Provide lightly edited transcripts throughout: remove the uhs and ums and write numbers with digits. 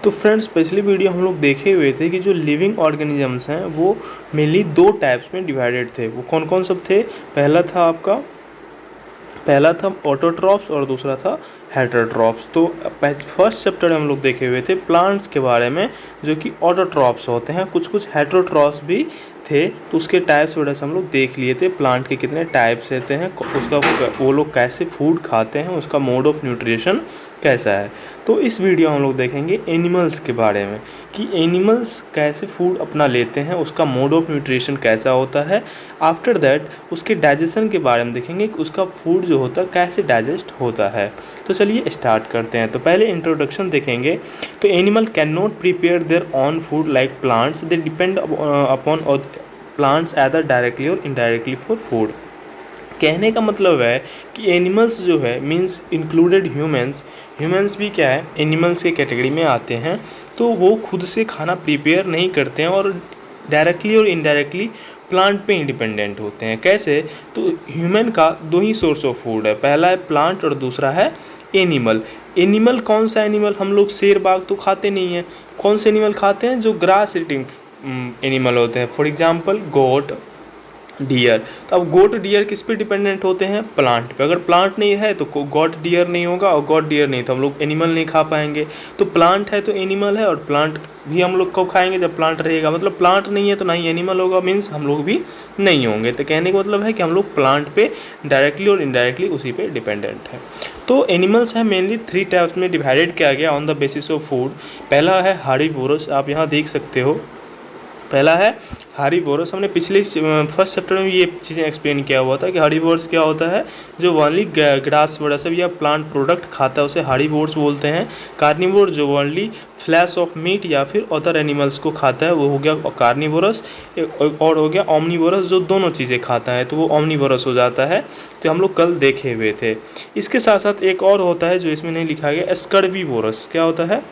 तो फ्रेंड्स, पिछली वीडियो हम लोग देखे हुए थे कि जो लिविंग ऑर्गेनिजम्स हैं वो मेनली दो टाइप्स में डिवाइडेड थे। वो कौन कौन सब थे? पहला था ऑटोट्रॉप्स और दूसरा था हेटरोट्रॉप्स। तो फर्स्ट चैप्टर में हम लोग देखे हुए थे प्लांट्स के बारे में, जो कि ऑटोट्रॉप्स होते हैं। कुछ कुछ हेटरोट्रॉप्स भी थे, तो उसके टाइप्स वगैरह से हम लोग देख लिए थे। प्लांट के कितने टाइप्स रहते हैं, उसका वो लोग कैसे फूड खाते हैं, उसका मोड ऑफ न्यूट्रिशन कैसा है। तो इस वीडियो हम लोग देखेंगे एनिमल्स के बारे में कि एनिमल्स कैसे फूड अपना लेते हैं, उसका मोड ऑफ न्यूट्रिशन कैसा होता है। आफ्टर दैट उसके डाइजेशन के बारे में देखेंगे कि उसका फूड जो होता है कैसे डाइजेस्ट होता है। तो चलिए स्टार्ट करते हैं। तो पहले इंट्रोडक्शन देखेंगे। तो animal can not prepare their on food like plants, they depend upon plants either directly और इनडायरेक्टली फॉर फूड। कहने का मतलब है कि एनिमल्स जो है मीन्स इंक्लूडेड ह्यूमंस भी क्या है, एनिमल्स के कैटेगरी में आते हैं। तो वो खुद से खाना प्रिपेयर नहीं करते हैं और डायरेक्टली और इनडायरेक्टली प्लांट पे इंडिपेंडेंट होते हैं। कैसे? तो ह्यूमन का दो ही सोर्स ऑफ फूड है, पहला है प्लांट और दूसरा है एनिमल। एनिमल कौन सा एनिमल? हम लोग शेर बाघ तो खाते नहीं हैं। कौन से एनिमल खाते हैं? जो ग्रास ईटिंग एनिमल होते हैं। For example goat, deer. तो अब गोट डियर किस पे डिपेंडेंट होते हैं? प्लांट पे। अगर प्लांट नहीं है तो गॉट डियर नहीं होगा, और गॉट डियर नहीं तो हम लोग एनिमल नहीं खा पाएंगे। तो प्लांट है तो एनिमल है, और प्लांट भी हम लोग कब खाएंगे? जब प्लांट रहेगा। मतलब प्लांट नहीं है तो ना ही एनिमल होगा, मीन्स हम लोग भी नहीं होंगे। तो कहने का मतलब है कि हम लोग प्लांट पे डायरेक्टली और इनडायरेक्टली उसी पे डिपेंडेंट है। तो एनिमल्स है मेनली 3 टाइप्स में डिवाइडेड किया गया on the basis of food. पहला है हार्बीवोरस, आप यहाँ देख सकते हो। पहला है हार्बीवोरस। हमने पिछले फर्स्ट चैप्टर में ये चीज़ें एक्सप्लेन किया हुआ था कि हार्बीवोरस क्या होता है, जो ओनली ग्रास वगैरह सब या प्लांट प्रोडक्ट खाता है उसे हार्बीवोरस बोलते हैं। कार्निवोर जो ओनली फ्लैश ऑफ मीट या फिर अदर एनिमल्स को खाता है वो हो गया कार्निवोरस। और हो गया ओमनीवोरस, जो दोनों चीज़ें खाता है तो वो ओमनीवोरस हो जाता है। तो हम लोग कल देखे हुए थे। इसके साथ साथ एक और होता है जो इसमें नहीं लिखा गया, स्कर्वीवोरस। क्या होता है?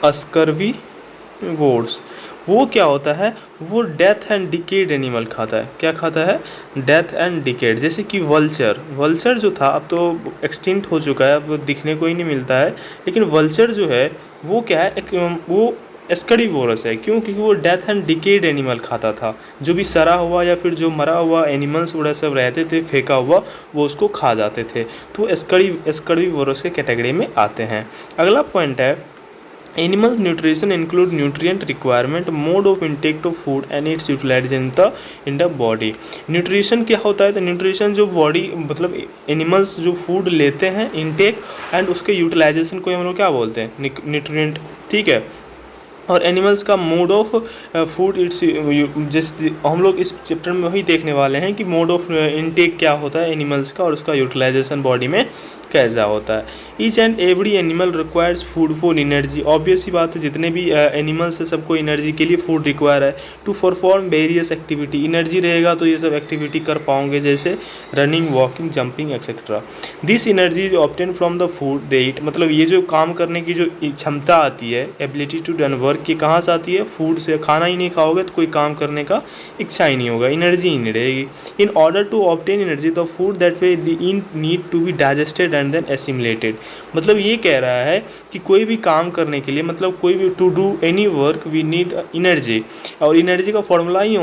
स्कर्वीवोरस। वो क्या होता है? वो डेथ एंड डिकेड एनिमल खाता है। क्या खाता है? Death and decade. जैसे कि वल्चर जो था अब तो एक्सटिंक्ट हो चुका है, अब दिखने को ही नहीं मिलता है। लेकिन वल्चर जो है वो क्या है, वो स्कर्वीवोरस है। क्यों? क्योंकि वो डेथ एंड डिकेड एनिमल खाता था। जो भी सड़ा हुआ या फिर जो मरा हुआ एनिमल्स वगैरह सब रहते थे फेंका हुआ, वो उसको खा जाते थे। तो स्कर्वीवोरस के कैटेगरी में आते हैं। अगला पॉइंट है animals nutrition include nutrient requirement, mode of intake of food and its utilisation in the body. Nutrition क्या होता है? तो न्यूट्रिशन जो बॉडी मतलब एनिमल्स जो फूड लेते हैं इंटेक एंड उसके यूटिलाइजेशन को हम लोग क्या बोलते हैं? न्यूट्रिएंट। ठीक है। और एनिमल्स का मोड ऑफ फूड इट्स, जैसे हम लोग इस चैप्टर में वही देखने वाले हैं कि मोड ऑफ इनटेक क्या होता है एनिमल्स का और उसका यूटिलाइजेशन बॉडी में कैसा होता है। Each and every animal requires food for energy. Obvious ही बात है, जितने भी एनिमल्स है सबको एनर्जी के लिए फूड रिक्वायर है। To perform various activity. Energy रहेगा तो ये सब एक्टिविटी कर पाओगे, जैसे running, walking, jumping etcetera. This energy is obtain from the food they eat. मतलब ये जो काम करने की जो क्षमता आती है, एबिलिटी टू डन वर्क, की कहाँ से आती है? फूड से। खाना ही नहीं खाओगे तो कोई काम करने का इच्छा ही नहीं होगा, एनर्जी ही नहीं रहेगी। In order to obtain energy the food that we need to be digested and then assimilated. मतलब ये कह रहा है कि कोई भी काम करने के लिए, मतलब कोई भी to do any work we need energy. और एनर्जी का फॉर्मूला ही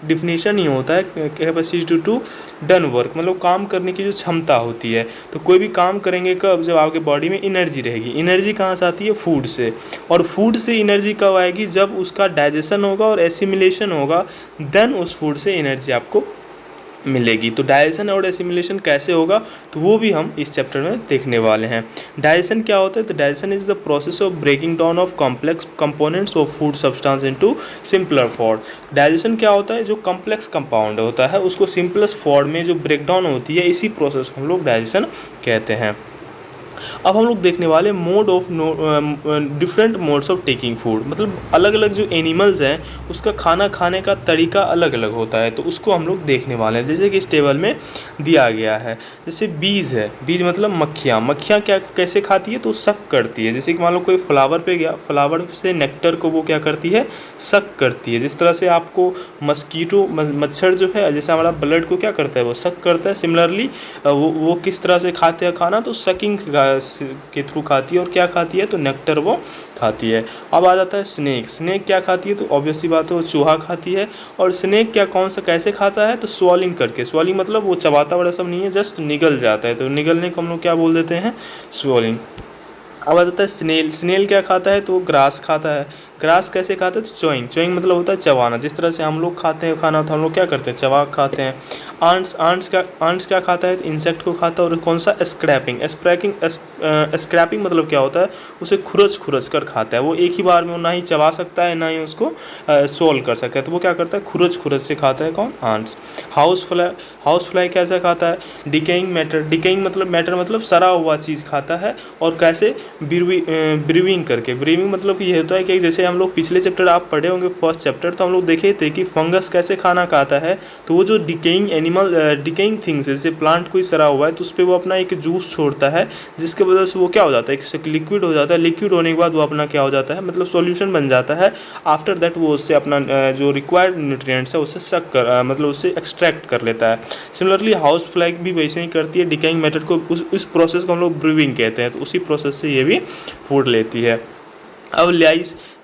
डिफिनेशन ही होता है कैपेसिटी टू डन वर्क, मतलब काम करने की जो क्षमता होती है। तो कोई भी काम करेंगे कब? जब आपके बॉडी में एनर्जी रहेगी। एनर्जी कहाँ से आती है? फूड से। और फूड से एनर्जी कब आएगी? जब उसका डाइजेशन होगा और एसिमुलेशन होगा, देन उस फूड से एनर्जी आपको मिलेगी। तो डाइजेशन और एसिमुलेशन कैसे होगा तो वो भी हम इस चैप्टर में देखने वाले हैं। डाइजेशन क्या होता है? तो digestion is the process of breaking down of complex components of food substance into simpler form. Digestion क्या होता है? जो कॉम्प्लेक्स कंपाउंड होता है उसको सिंपलेस्ट फॉर्म में जो ब्रेक डाउन होती है, इसी प्रोसेस को हम लोग डाइजेशन कहते हैं। अब हम लोग देखने वाले mode of different modes of taking food. मतलब अलग अलग जो एनिमल्स हैं उसका खाना खाने का तरीका अलग अलग होता है, तो उसको हम लोग देखने वाले हैं। जैसे कि इस टेबल में दिया गया है, जैसे बीज है। बीज मतलब मक्खियाँ क्या कैसे खाती है? तो सक करती है। जैसे कि मान लो कोई फ्लावर पे गया, फ्लावर से नेक्टर को वो क्या करती है? सक करती है। जिस तरह से आपको मस्कीटो मच्छर जो है, जैसे हमारा ब्लड को क्या करता है? वो सक करता है। सिमिलरली वो किस तरह से खाते हैं खाना? तो सकिंग के थ्रू खाती है। और क्या खाती है, तो नेक्टर वो खाती है। अब आ जाता है स्नेक। स्नेक क्या खाती है, तो ऑब्वियस सी बात है वो चूहा खाती है। और स्नेक क्या कौन सा कैसे खाता है, तो स्वॉलिंग करके। स्वॉलिंग मतलब वो चबाता बड़ा सब नहीं है, जस्ट निगल जाता है, तो निगलने को हम लोग क्या बोल देते हैं, स्वॉलिंग। अब आ जाता है स्नेल। स्नेल क्या खाता है, तो वो ग्रास खाता है। ग्रास कैसे खाता है, तो चोइंग। चोइंग मतलब होता है चबाना। जिस तरह से हम लोग खाते हैं खाना, तो हम लोग क्या करते हैं, चबा खाते हैं। आंट्स क्या खाता है, तो इंसेक्ट को खाता है। और कौन सा, स्क्रैपिंग। स्क्रैपिंग मतलब क्या होता है, उसे खुरच कर खाता है। वो एक ही बार में वो ना ही चबा सकता है, ना ही उसको सोल्व कर सकता है, तो वो क्या करता है, खुरच से खाता है। कौन, आंट्स। हाउस फ्लाई कैसे खाता है, डिकेइंग मैटर। डिकेइंग मतलब मैटर मतलब सड़ा हुआ चीज़ खाता है। और कैसे, ब्रीविंग करके। ब्रीविंग मतलब ये होता है कि जैसे हम लोग पिछले चैप्टर आप पढ़े होंगे, फर्स्ट चैप्टर, तो हम लोग देखे थे कि फंगस कैसे खाना खाता है। तो वो जो डिकेइंग थिंग्स, जैसे प्लांट कोई सड़ा हुआ है, तो उस पर वो अपना एक जूस छोड़ता है, जिसके वजह से वो क्या हो जाता है, एक लिक्विड हो जाता है। लिक्विड होने के बाद वो अपना क्या हो जाता है, मतलब सॉल्यूशन बन जाता है। आफ्टर दैट वो उससे अपना जो रिक्वायर्ड न्यूट्रिएंट्स है उससे मतलब उससे एक्सट्रैक्ट कर लेता है। सिमिलरली हाउस फ्लाई भी वैसे ही करती है। डिकेइंग मेथड को, उस प्रोसेस को हम लोग ब्रीविंग कहते हैं, तो उसी प्रोसेस से ये भी फूड लेती है। अब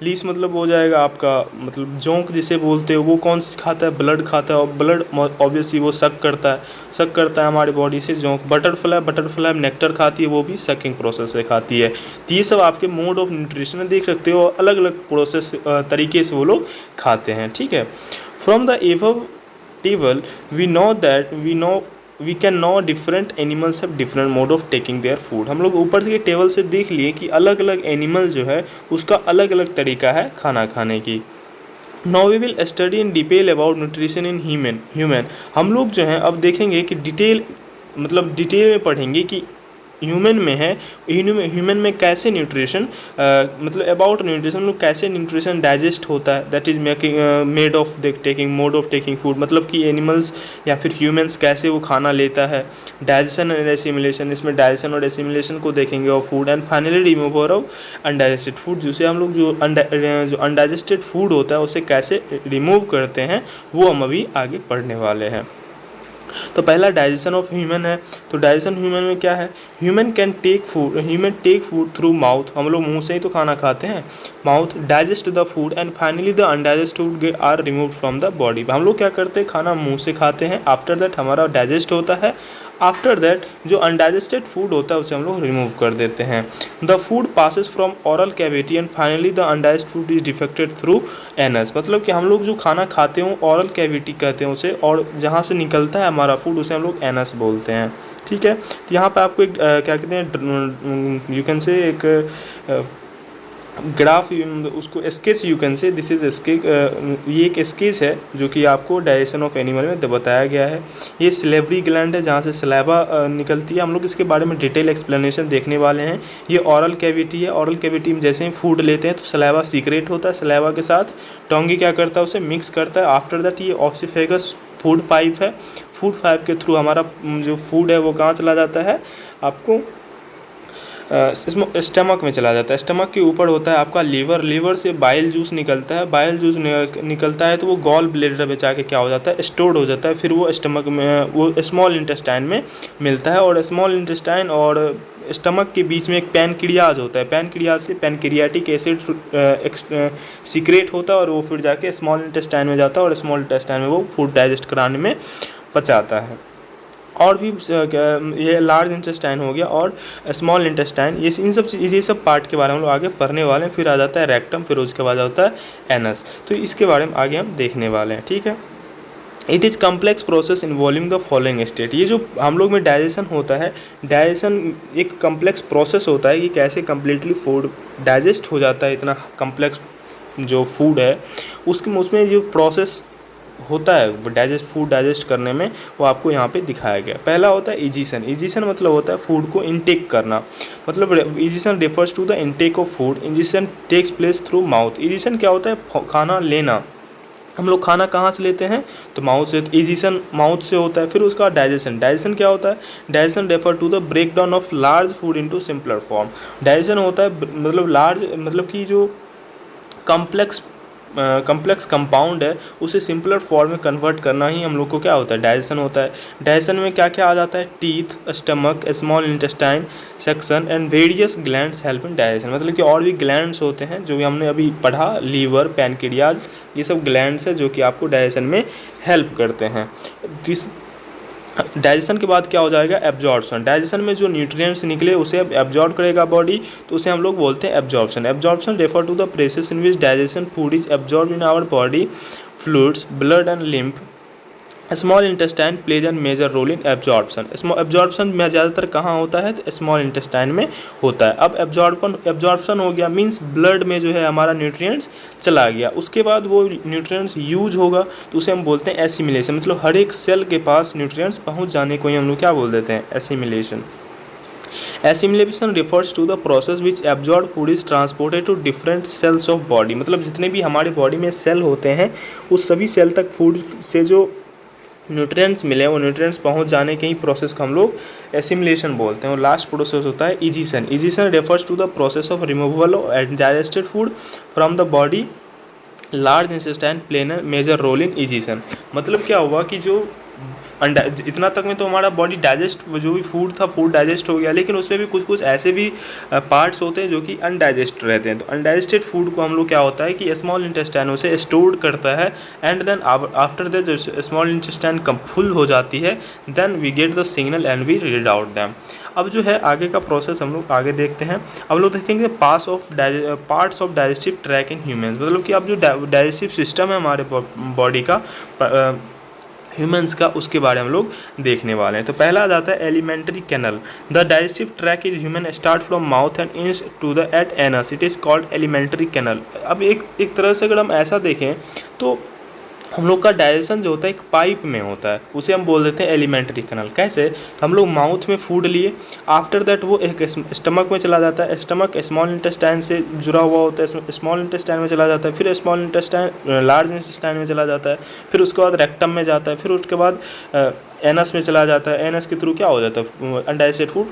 लीस मतलब हो जाएगा आपका, मतलब जोंक जिसे बोलते हो, वो कौन सी खाता है, ब्लड खाता है। और ब्लड ऑब्वियसली वो सक करता है हमारी बॉडी से। जोंक। बटरफ्लाई नेक्टर खाती है, वो भी सकिंग प्रोसेस से खाती है। तो ये सब आपके मोड ऑफ न्यूट्रिशन देख सकते हो, अलग अलग प्रोसेस तरीके से वो लोग खाते हैं, ठीक है। From the above table we can know different animals have different mode of taking their food. हम लोग ऊपर से टेबल से देख लिए कि अलग अलग एनिमल जो है उसका अलग अलग तरीका है खाना खाने की। Now we will study in detail about nutrition in human. हम लोग जो है अब देखेंगे कि डिटेल में पढ़ेंगे कि ह्यूमन में है, ह्यूमन में कैसे न्यूट्रिशन मतलब अबाउट न्यूट्रिशन, लोग कैसे न्यूट्रिशन डाइजेस्ट होता है, that is made of taking mode of taking food, मतलब कि एनिमल्स या फिर ह्यूमंस कैसे वो खाना लेता है। डाइजेशन एंड एसिमिलेशन, इसमें डाइजेशन और एसिमिलेशन को देखेंगे of food. And finally removal of undigested food, जिसे हम लोग जो अनडाइजेस्टेड फूड होता है उसे कैसे रिमूव करते हैं, वो हम अभी आगे पढ़ने वाले हैं। तो पहला डाइजेशन ऑफ ह्यूमन है। तो डाइजेशन ह्यूमन में क्या है, human take food through mouth. हम लोग मुंह से ही तो खाना खाते हैं। Mouth digest the food and finally the undigested food are removed from the body. हम लोग क्या करते हैं, खाना मुंह से खाते हैं। आफ्टर दैट हमारा डाइजेस्ट होता है। आफ्टर दैट जो अनडाइजेस्टेड फूड होता है उसे हम लोग रिमूव कर देते हैं। The food passes from oral cavity and finally the undigested food is defected through anus. मतलब कि हम लोग जो खाना खाते हैं ओरल कैविटी कहते हैं उसे, और जहाँ से निकलता है हमारा फूड उसे हम लोग एनस बोलते हैं, ठीक है। तो यहाँ पे आपको एक क्या कहते हैं, यू कैन से एक ग्राफ, उसको स्केच यू कैन से, दिस इज स्केच। ये एक स्केच है जो कि आपको डाइजेशन ऑफ एनिमल में बताया गया है। ये सिलेवरी ग्लैंड है जहाँ से सलाइवा निकलती है। हम लोग इसके बारे में डिटेल एक्सप्लेनेशन देखने वाले हैं। ये ओरल कैविटी है। ओरल कैविटी में जैसे ही फूड लेते हैं तो सलाइवा सीक्रेट होता है। सलाइवा के साथ टोंगी क्या करता है, उसे मिक्स करता है। आफ्टर दैट ये ऑसिफेगस फूड पाइप है। फूड पाइप के थ्रू हमारा जो फूड है वो कहाँ चला जाता है, आपको स्टमक में चला जाता है। स्टमक के ऊपर होता है आपका लीवर। लीवर से बाइल जूस निकलता है। बाइल जूस निकलता है तो वो गॉल ब्लेडर में जाके क्या हो जाता है, स्टोर्ड हो जाता है। फिर वो स्टमक में, वो स्मॉल इंटेस्टाइन में मिलता है। और स्मॉल इंटेस्टाइन और स्टमक के बीच में एक पैनक्रियाज होता है। पैनक्रियाज से पैनक्रियाटिक एसिड सीक्रेट होता है और वो फिर जाके स्मॉल इंटेस्टाइन में जाता है और स्मॉल इंटेस्टाइन में वो फूड डाइजेस्ट कराने में पचाता है। और भी ये लार्ज इंटेस्टाइन हो गया और स्मॉल इंटेस्टाइन, ये सब पार्ट के बारे में हम लोग आगे पढ़ने वाले हैं। फिर आ जाता है रेक्टम, फिर उसके बाद आता है एनस। तो इसके बारे में आगे हम देखने वाले हैं, ठीक है। It is complex process involving the following state. ये जो हम लोग में डाइजेशन होता है, डाइजेशन एक कम्प्लेक्स प्रोसेस होता है कि कैसे कम्प्लीटली फूड डाइजेस्ट हो जाता है। इतना कम्प्लेक्स जो फूड है उसमें जो प्रोसेस होता है फूड डाइजेस्ट करने में, वो आपको यहाँ पे दिखाया गया। पहला होता है इजीशन। इजीशन मतलब होता है फूड को इनटेक करना। मतलब ingestion refers to the intake of food. Ingestion takes place through mouth. Ingestion क्या होता है, खाना लेना। हम लोग खाना कहाँ से लेते हैं, तो माउथ से। इजीशन माउथ से होता है। फिर उसका डाइजेशन क्या होता है, digestion refer to the break down of large food into simpler form. Digestion होता है मतलब लार्ज, मतलब कि जो कॉम्प्लेक्स कम्प्लेक्स कंपाउंड है उसे सिंपलर फॉर्म में कन्वर्ट करना ही हम लोग को क्या होता है, डाइजेशन होता है। डाइजेशन में क्या क्या आ जाता है, teeth, stomach, small intestine section and various glands help in digestion. मतलब कि और भी ग्लैंड्स होते हैं जो भी हमने अभी पढ़ा, लीवर, पैनक्रियाज, ये सब ग्लैंड्स है जो कि आपको डाइजेशन में हेल्प करते हैं। डाइजेशन के बाद क्या हो जाएगा, एब्जॉर्प्शन। डाइजेशन में जो न्यूट्रिएंट्स निकले उसे एब्जॉर्ब करेगा बॉडी, तो उसे हम लोग बोलते हैं absorption. Absorption refer to the process in which digestion food is absorb in our body fluids, blood and lymph. Small intestine plays an major role in absorption. Absorption में ज़्यादातर कहाँ होता है, तो स्मॉल इंटेस्टाइन में होता है। अब एब्जॉर्प्शन हो गया मीन्स ब्लड में जो है हमारा न्यूट्रिएंट्स चला गया, उसके बाद वो न्यूट्रिएंट्स यूज होगा तो उसे हम बोलते हैं एसिमिलेशन। मतलब हर एक सेल के पास न्यूट्रिएंट्स पहुँच जाने को ही हम लोग क्या बोल देते हैं, assimilation. Assimilation refers to the process which absorb food is transported to different cells of body. मतलब जितने भी हमारे बॉडी में सेल होते हैं उस सभी सेल तक फूड से जो न्यूट्रिएंट्स मिले वो न्यूट्रिएंट्स पहुंच जाने के ही प्रोसेस को हम लोग एसिमिलेशन बोलते हैं। और लास्ट प्रोसेस होता है egestion. Egestion refers to the process of removal of digested food from the body, large intestine play a major role in egestion. मतलब क्या हुआ कि जो इतना तक में तो हमारा बॉडी डाइजेस्ट, जो भी फूड था फूड डाइजेस्ट हो गया, लेकिन उसमें भी कुछ कुछ ऐसे भी पार्ट्स होते हैं जो कि अनडाइजेस्ट रहते हैं। तो अनडाइजेस्टेड फूड को हम लोग क्या होता है कि स्मॉल इंटेस्टाइन उसे स्टोर करता है and then after that small intestine कम फुल हो जाती है, then we get the signal and we read out them. अब जो है आगे का प्रोसेस हम लोग आगे देखते हैं। अब लोग देखेंगे parts of digestive track in humans. मतलब कि अब जो डाइजेस्टिव सिस्टम है हमारे बॉडी का, ह्यूमंस का, उसके बारे में हम लोग देखने वाले हैं। तो पहला आ जाता है alimentary canal. The digestive track is human start from mouth and ends to the at anus, it is called alimentary canal. अब एक तरह से अगर हम ऐसा देखें तो हम लोग का डाइजेशन जो होता है एक पाइप में होता है, उसे हम बोल देते हैं एलिमेंट्री कैनल। कैसे, हम लोग माउथ में फूड लिए, आफ्टर दैट वो एक स्टमक में चला जाता है, स्टमक स्मॉल इंटेस्टाइन से जुड़ा हुआ होता है, स्मॉल इंटेस्टाइन में चला जाता है, फिर स्मॉल इंटेस्टाइन लार्ज इंटेस्टाइन में चला जाता है, फिर उसके बाद रेक्टम में जाता है, फिर उसके बाद एनस में चला जाता है। एनस के थ्रू क्या हो जाता है, अनडाइजेस्टेड फूड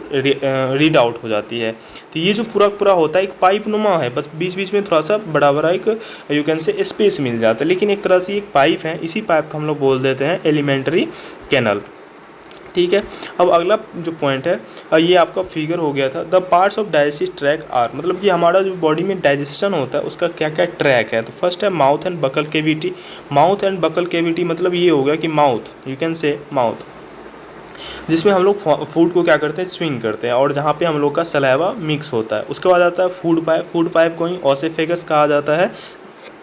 रीड आउट हो जाती है। तो ये जो पूरा होता है एक पाइप नुमा है, बस बीच बीच में थोड़ा सा बड़ा बड़ा एक यू कैन से स्पेस मिल जाता है, लेकिन एक तरह से एक पाइप है। इसी पाइप को हम लोग बोल देते हैं एलिमेंट्री कैनल। ठीक है, अब अगला जो पॉइंट है ये आपका फिगर हो गया था। The parts of digestive track are, मतलब कि हमारा जो बॉडी में डाइजेशन होता है उसका क्या क्या ट्रैक है। तो फर्स्ट है mouth and buccal cavity. Mouth and buccal cavity मतलब ये हो गया कि mouth, you can say mouth, जिसमें हम लोग फूड को क्या करते हैं, स्विंग करते हैं, और जहाँ पे हम लोग का सलाइवा मिक्स होता है। उसके बाद आता है फूड पाइप। फूड पाइप को ही ओसेफेगस कहा जाता है।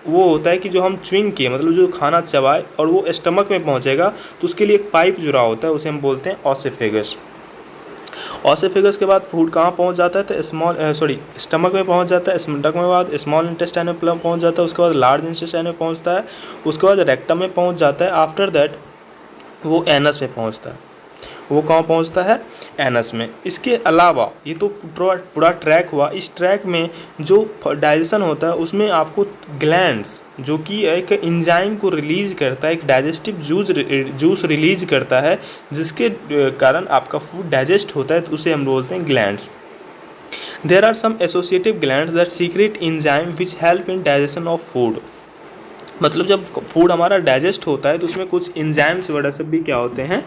वो होता है कि जो हम च्विंग किए, मतलब जो खाना चबाए और वो स्टमक में पहुंचेगा, तो उसके लिए एक पाइप जुड़ा होता है, उसे हम बोलते हैं ओसेफेगस। ओसेफेगस के बाद फूड कहाँ पहुंच जाता है, तो स्टमक में पहुंच जाता है, स्टमक में बाद स्मॉल इंटेस्टाइन में पहुंच जाता है, उसके बाद लार्ज इंटेस्टाइन में पहुंचता है, उसके बाद रेक्टम में पहुंच जाता है, आफ्टर दैट वो एनस में पहुंचता है। वो कहाँ पहुंचता है, एनस में। इसके अलावा ये तो पूरा ट्रैक हुआ। इस ट्रैक में जो डाइजेशन होता है उसमें आपको ग्लैंड्स, जो कि एक एंजाइम को रिलीज करता है, एक डाइजेस्टिव जूस रिलीज करता है, जिसके कारण आपका फूड डाइजेस्ट होता है, तो उसे हम बोलते हैं glands. There are some associative glands that secrete enzyme which help in digestion of food. मतलब जब फूड हमारा डाइजेस्ट होता है तो उसमें कुछ एंजाइम्स वगैरह सब भी क्या होते हैं,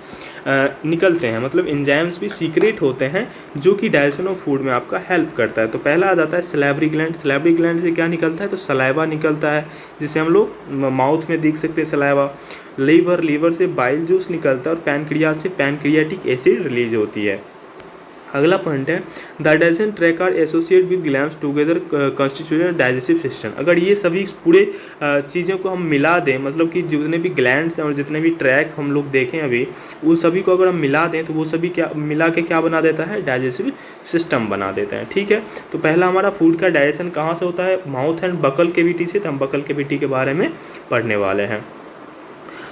निकलते हैं। मतलब एंजाइम्स भी सीक्रेट होते हैं जो कि डाइजेशन ऑफ फूड में आपका हेल्प करता है। तो पहला आ जाता है सलाइवरी ग्लैंड। सलाइवरी ग्लैंड से क्या निकलता है, तो सलाइवा निकलता है, जिसे हम लोग माउथ में देख सकते हैं सलाइवा। लीवर से बाइल जूस निकलता है, और पैनक्रियाज से पैनक्रियाटिक एसिड रिलीज होती है। अगला पॉइंट है the digestion track are associate with glands together constitute digestive system. अगर ये सभी पूरे चीज़ों को हम मिला दें, मतलब कि जितने भी ग्लैंड्स हैं और जितने भी ट्रैक हम लोग देखें अभी, उन सभी को अगर हम मिला दें तो वो सभी क्या मिला के क्या बना देता है, डाइजेस्टिव सिस्टम बना देते हैं। ठीक है, तो पहला हमारा फूड का डाइजेशन कहाँ से होता है, माउथ एंड बकल केविटी से। तो हम बकल केविटी के बारे में पढ़ने वाले हैं।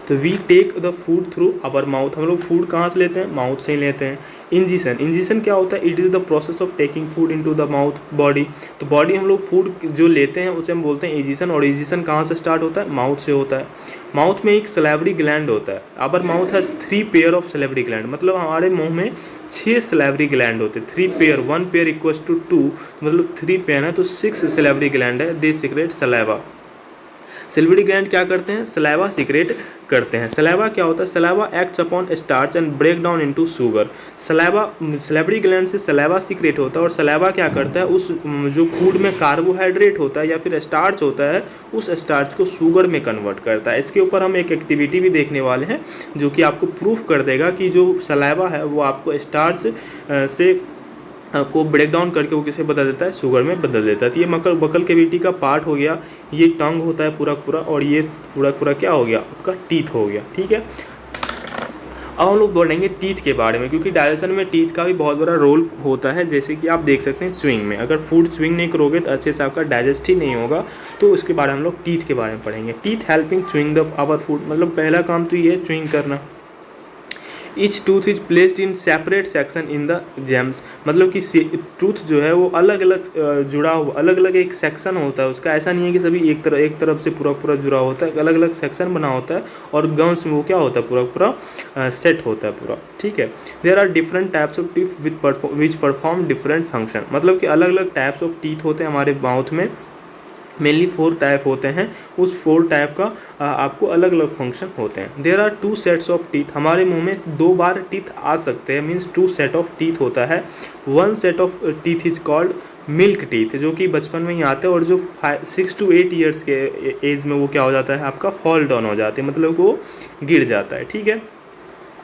तो we take the food through our mouth. हम लोग फूड कहाँ से लेते हैं, माउथ से ही लेते हैं। इंजीशन क्या होता है, it is the process of taking food into the mouth body. तो बॉडी हम लोग फूड जो लेते हैं उसे हम बोलते हैं इंजीशन। और इंजीशन कहाँ से स्टार्ट होता है, माउथ से होता है। माउथ में एक सलाइवरी ग्लैंड होता है। Our mouth has 3 pair of salivary gland. मतलब हमारे मुंह में 6 सलाइवरी ग्लैंड होते हैं। 3 पेयर, 1 पेयर इक्वल्स टू 2, मतलब 3 पेयर है तो 6 सलाइवरी ग्लैंड है। दे सीक्रेट सलाइवा। सिल्वरी ग्लैंड क्या करते हैं, सलाइवा सीक्रेट करते हैं। सलाइवा क्या होता है, saliva acts upon starch and break down into sugar. Saliva, salivary gland से सलाइवा सीक्रेट होता है और सलाइवा क्या करता है, उस जो फूड में कार्बोहाइड्रेट होता है या फिर स्टार्च होता है, उस स्टार्च को शुगर में कन्वर्ट करता है। इसके ऊपर हम एक एक्टिविटी भी देखने वाले हैं जो कि आपको प्रूफ कर देगा कि जो सलाइवा है वो आपको स्टार्च से को ब्रेक डाउन करके वो किसे बदल देता है, शुगर में बदल देता है। तो ये बकल कैविटी का पार्ट हो गया, ये टंग होता है पूरा पूरा, और ये पूरा पूरा क्या हो गया, आपका टीथ हो गया। ठीक है, अब हम लोग बोलेंगे टीथ के बारे में, क्योंकि डाइजेशन में टीथ का भी बहुत बड़ा रोल होता है। जैसे कि आप देख सकते हैं च्युइंग में, अगर फूड च्युइंग नहीं करोगे तो अच्छे से आपका डाइजेस्ट ही नहीं होगा। तो उसके बारे में हम लोग टीथ के बारे में पढ़ेंगे। Teeth helping chewing the our food, मतलब पहला काम तो ये है च्युइंग करना। Each tooth is placed in separate section in the gums, मतलब कि टूथ जो है वो अलग अलग जुड़ा हुआ, अलग अलग एक सेक्शन होता है उसका। ऐसा नहीं है कि सभी एक तरफ से पूरा पूरा जुड़ा होता है, अलग अलग सेक्शन बना होता है और गम्स में वो क्या होता है, पूरा पूरा सेट होता है पूरा। ठीक है, there are different types of teeth which perform different function, मतलब कि अलग अलग टाइप्स ऑफ टीथ होते हैं हमारे माउथ में। मेनली 4 टाइप होते हैं, उस 4 टाइप का आपको अलग अलग फंक्शन होते हैं। There are 2 sets of teeth, हमारे मुंह में 2 बार टीथ आ सकते हैं, मीन्स 2 सेट ऑफ टीथ होता है। 1 set of teeth is called milk teeth, जो कि बचपन में ही आते हैं और जो 6 to 8 ईयर्स के एज में वो क्या हो जाता है, आपका फॉल डाउन हो जाते हैं, मतलब वो गिर जाता है। ठीक है,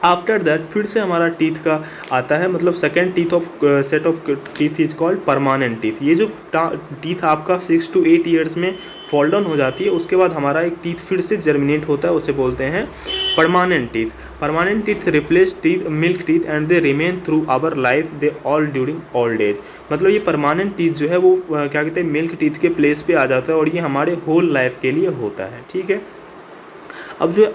आफ्टर दैट फिर से हमारा टीथ का आता है, मतलब second teeth of set of teeth is called permanent teeth. ये जो टीथ आपका 6 to 8 ईयर्स में फॉल डाउन हो जाती है, उसके बाद हमारा एक टीथ फिर से जर्मिनेट होता है, उसे बोलते हैं permanent teeth. Permanent teeth replace teeth milk teeth and they remain through our life they all during old age, मतलब ये परमानेंट टीथ जो है वो क्या कहते हैं, मिल्क टीथ के प्लेस पे आ जाता है और ये हमारे होल लाइफ के लिए होता है। ठीक है, अब जो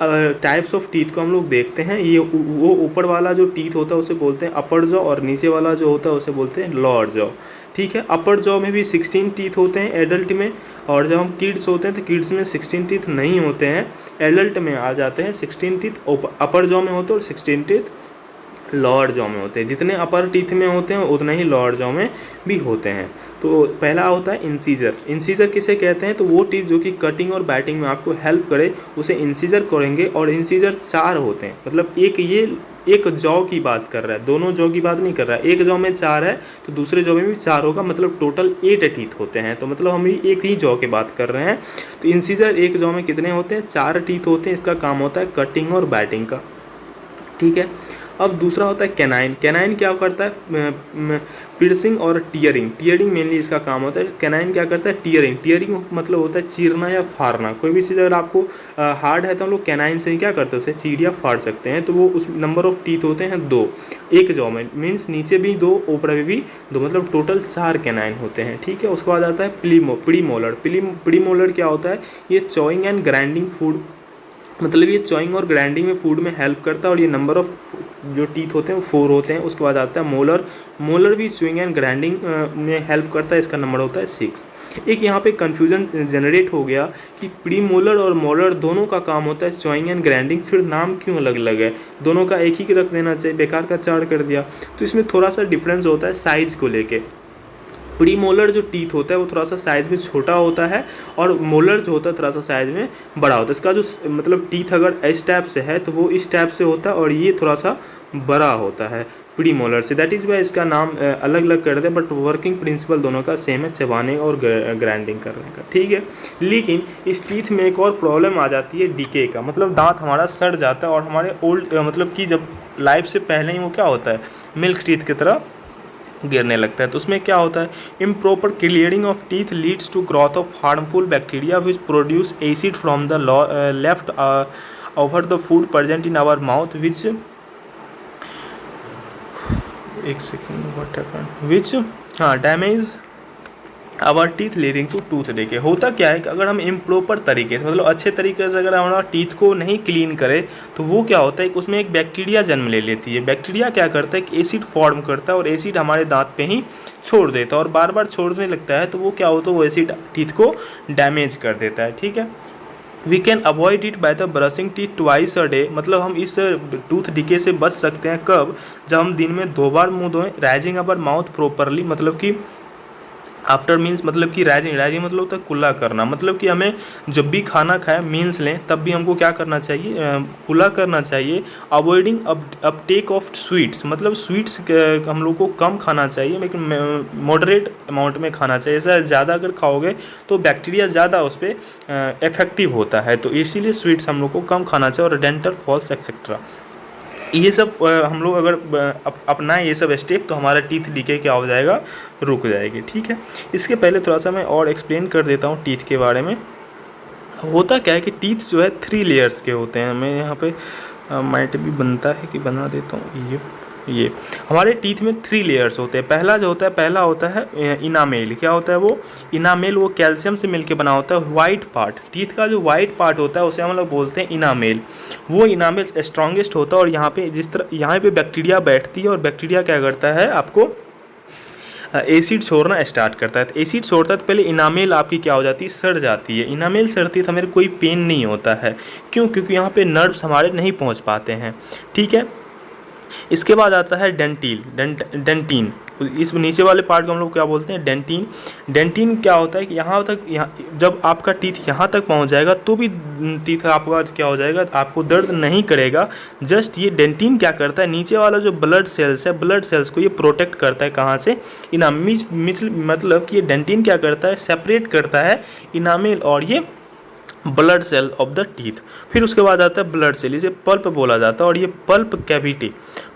टाइप्स ऑफ टीथ को हम लोग देखते हैं, ये वो ऊपर वाला जो टीथ होता है उसे बोलते हैं अपर जॉ, और नीचे वाला जो होता है उसे बोलते हैं लोअर जॉ। ठीक है, अपर जॉ में भी 16 टीथ होते हैं एडल्ट में, और जब हम किड्स होते हैं तो किड्स में 16 टीथ नहीं होते हैं, एडल्ट में आ जाते हैं 16 टीथ अपर जॉ में होते हैं और 16 टीथ लोअर जॉ में होते हैं। जितने अपर टीथ में होते हैं उतना ही लोअर जॉ में भी होते हैं। तो पहला होता है इंसीजर। इंसीजर किसे कहते हैं, तो वो टीथ जो कि कटिंग और बैटिंग में आपको हेल्प करे उसे इंसीजर करेंगे। और इंसीजर 4 होते हैं, मतलब एक जॉ की बात कर रहा है, दोनों जॉ की बात नहीं कर रहा है। एक जॉ में 4 है तो दूसरे जॉ में भी 4 होगा, मतलब टोटल 8 टीथ होते हैं। तो मतलब हम एक ही जॉ की बात कर रहे हैं। तो इंसीजर एक जॉ में कितने होते हैं, 4 टीथ होते हैं। इसका काम होता है कटिंग और बैटिंग का। ठीक है, अब दूसरा होता है कैनाइन। कैनाइन क्या करता है, पियर्सिंग और टीयरिंग। टीयरिंग मेनली इसका काम होता है। कैनाइन क्या करता है, टीयरिंग। टीयरिंग मतलब होता है चीरना या फाड़ना। कोई भी चीज़ अगर आपको हार्ड है तो हम लोग कैनाइन से क्या करते हैं, उसे चीर या फाड़ सकते हैं। तो वो उस नंबर ऑफ टीथ होते हैं 2 एक जॉ में, मीन्स नीचे भी 2 ऊपर में भी 2, मतलब टोटल 4 कैनाइन होते हैं। ठीक है, उसके बाद आता है प्रीमोलर। प्रीमोलर क्या होता है, ये चॉइंग एंड ग्राइंडिंग फूड, मतलब ये चॉइंग और ग्राइंडिंग में फूड में हेल्प करता है। और ये नंबर ऑफ जो टीथ होते हैं वो 4 होते हैं। उसके बाद आता है मोलर। मोलर भी चॉइंग एंड ग्राइंडिंग में हेल्प करता है, इसका नंबर होता है 6। एक यहाँ पे कन्फ्यूजन जनरेट हो गया कि प्री मोलर और मोलर दोनों का काम होता है चॉइंग एंड ग्राइंडिंग, फिर नाम क्यों अलग अलग है, दोनों का एक ही रख देना चाहिए, बेकार का 4 कर दिया। तो इसमें थोड़ा सा डिफरेंस होता है साइज़ को लेके। प्री मोलर जो टीथ होता है वो थोड़ा सा साइज़ में छोटा होता है, और मोलर जो होता है थोड़ा सा साइज़ में बड़ा होता है। इसका जो मतलब टीथ अगर इस टाइप से है तो वो इस टाइप से होता है, और ये थोड़ा सा बड़ा होता है प्री मोलर से। दैट इज़ वाई इसका नाम अलग अलग कर दें, बट वर्किंग प्रिंसिपल दोनों का सेम है, चबाने और ग्राइंडिंग करने का। ठीक है, लेकिन इस टीथ में एक और प्रॉब्लम आ जाती है, डीके का, मतलब दांत हमारा सड़ जाता है और हमारे ओल्ड मतलब कि जब लाइफ से पहले ही वो क्या होता है, मिल्क टीथ की तरह गिरने लगता है। तो उसमें क्या होता है, improper clearing of teeth leads to growth of harmful bacteria which produce acid from the left over the food present in our mouth which damage our teeth leading to tooth decay. होता क्या है कि अगर हम improper तरीके से, मतलब अच्छे तरीके से अगर हमारा टीथ को नहीं क्लीन करें तो वो क्या होता है कि उसमें एक बैक्टीरिया जन्म ले लेती है। बैक्टीरिया क्या करता है कि एसिड फॉर्म करता है और एसिड हमारे दांत पे ही छोड़ देता है, और बार बार छोड़ने लगता है तो वो क्या होता है, वो एसिड टीथ को डैमेज कर देता है। ठीक है, we can avoid it by the brushing teeth twice a day, मतलब हम इस टूथ डिके से बच सकते हैं कब, जब हम दिन में 2 बार मुँह धोएं। राइजिंग अवर माउथ प्रॉपरली, मतलब कि आफ्टर मीन्स मतलब कि राइजिंग, राइजिंग मतलब होता है कुल्ला करना, मतलब कि हमें जब भी खाना खाए मीन्स लें तब भी हमको क्या करना चाहिए, कुल्ला करना चाहिए। अवॉइडिंग अपटेक ऑफ स्वीट्स, मतलब स्वीट्स हम लोग को कम खाना चाहिए, लेकिन मॉडरेट अमाउंट में खाना चाहिए। ऐसा ज़्यादा अगर खाओगे तो बैक्टीरिया ज़्यादा उस पर इफेक्टिव होता है, तो इसीलिए स्वीट्स हम लोग को कम खाना चाहिए। और डेंटल फॉल्स एक्सेट्रा, ये सब हम लोग अगर अपनाएं ये सब स्टेप तो हमारा टीथ डीके क्या हो जाएगा, रुक जाएगी। ठीक है, इसके पहले थोड़ा सा मैं और एक्सप्लेन कर देता हूँ टीथ के बारे में। होता क्या है कि टीथ जो है 3 लेयर्स के होते हैं। मैं यहाँ पे माइट भी बनता है कि बना देता हूँ, ये हमारे टीथ में 3 लेयर्स होते हैं। पहला जो होता है, पहला होता है इनामेल। क्या होता है वो इनामेल? वो कैल्शियम से मिलके बना होता है। वाइट पार्ट, टीथ का जो वाइट पार्ट होता है उसे हम लोग बोलते हैं इनामेल। वो इनामेल स्ट्रॉन्गेस्ट होता है और यहाँ पे जिस तरह यहाँ पे बैक्टीरिया बैठती है और बैक्टीरिया क्या करता है, आपको एसिड छोड़ना स्टार्ट करता है। तो एसिड छोड़ता है तो पहले इनामेल आपकी क्या हो जाती है, सड़ जाती है। इनामेल सड़ती है तो हमें कोई पेन नहीं होता है। क्यों? क्योंकि यहाँ पे नर्व्स हमारे नहीं पहुँच पाते हैं। ठीक है, इसके बाद आता है डेंटीन। इस नीचे वाले पार्ट को हम लोग क्या बोलते हैं, डेंटीन। डेंटीन क्या होता है कि यहाँ जब आपका टीथ यहाँ तक पहुँच जाएगा तो भी टीथ आपका क्या हो जाएगा, आपको दर्द नहीं करेगा। जस्ट ये डेंटीन क्या करता है, नीचे वाला जो ब्लड सेल्स है, ब्लड सेल्स को ये प्रोटेक्ट करता है। कहाँ से? मतलब कि ये डेंटीन क्या करता है, सेपरेट करता है इनामेल और ये blood cell of the teeth. फिर उसके बाद आता है ब्लड सेल, इसे पल्प बोला जाता है। और ये पल्प कैविटी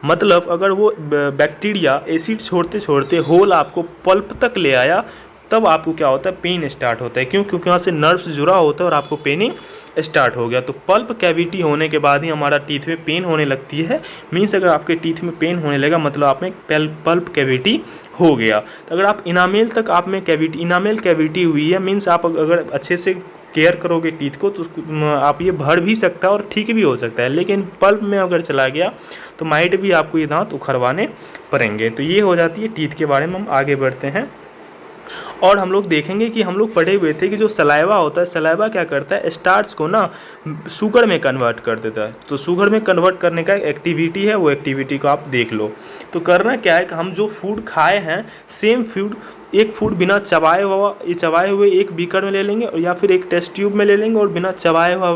मतलब अगर वो बैक्टीरिया एसिड छोड़ते छोड़ते होल आपको पल्प तक ले आया तब आपको क्या होता है, पेन स्टार्ट होता है। क्यों? क्योंकि वहाँ से नर्व्स जुड़ा होता है और आपको पेनिंग स्टार्ट हो गया। तो पल्प कैविटी होने के बाद ही हमारा टीथ में पेन होने लगती है। मीन्स अगर आपके टीथ में पेन होने लगा मतलब आप में पल्प कैविटी हो गया। तो अगर आप इनामेल तक आप में इनामेल कैविटी हुई है, मीन्स आप अगर अच्छे से केयर करोगे टीथ को तो आप ये भर भी सकता है और ठीक भी हो सकता है। लेकिन पल्प में अगर चला गया तो माइट भी आपको ये दांत उखड़वाने पड़ेंगे। तो ये हो जाती है टीथ के बारे में। हम आगे बढ़ते हैं और हम लोग देखेंगे कि हम लोग पढ़े हुए थे कि जो सलाइवा होता है, सलाइवा क्या करता है, स्टार्च को ना शुगर में कन्वर्ट कर देता है। तो शुगर में कन्वर्ट करने का एक एक्टिविटी है, वो एक्टिविटी को आप देख लो। तो करना क्या है कि हम जो फूड खाए हैं सेम फूड, एक फूड बिना चबाए हुए एक बीकर में ले लेंगे या फिर एक टेस्ट ट्यूब में ले लेंगे और बिना चबाए हुआ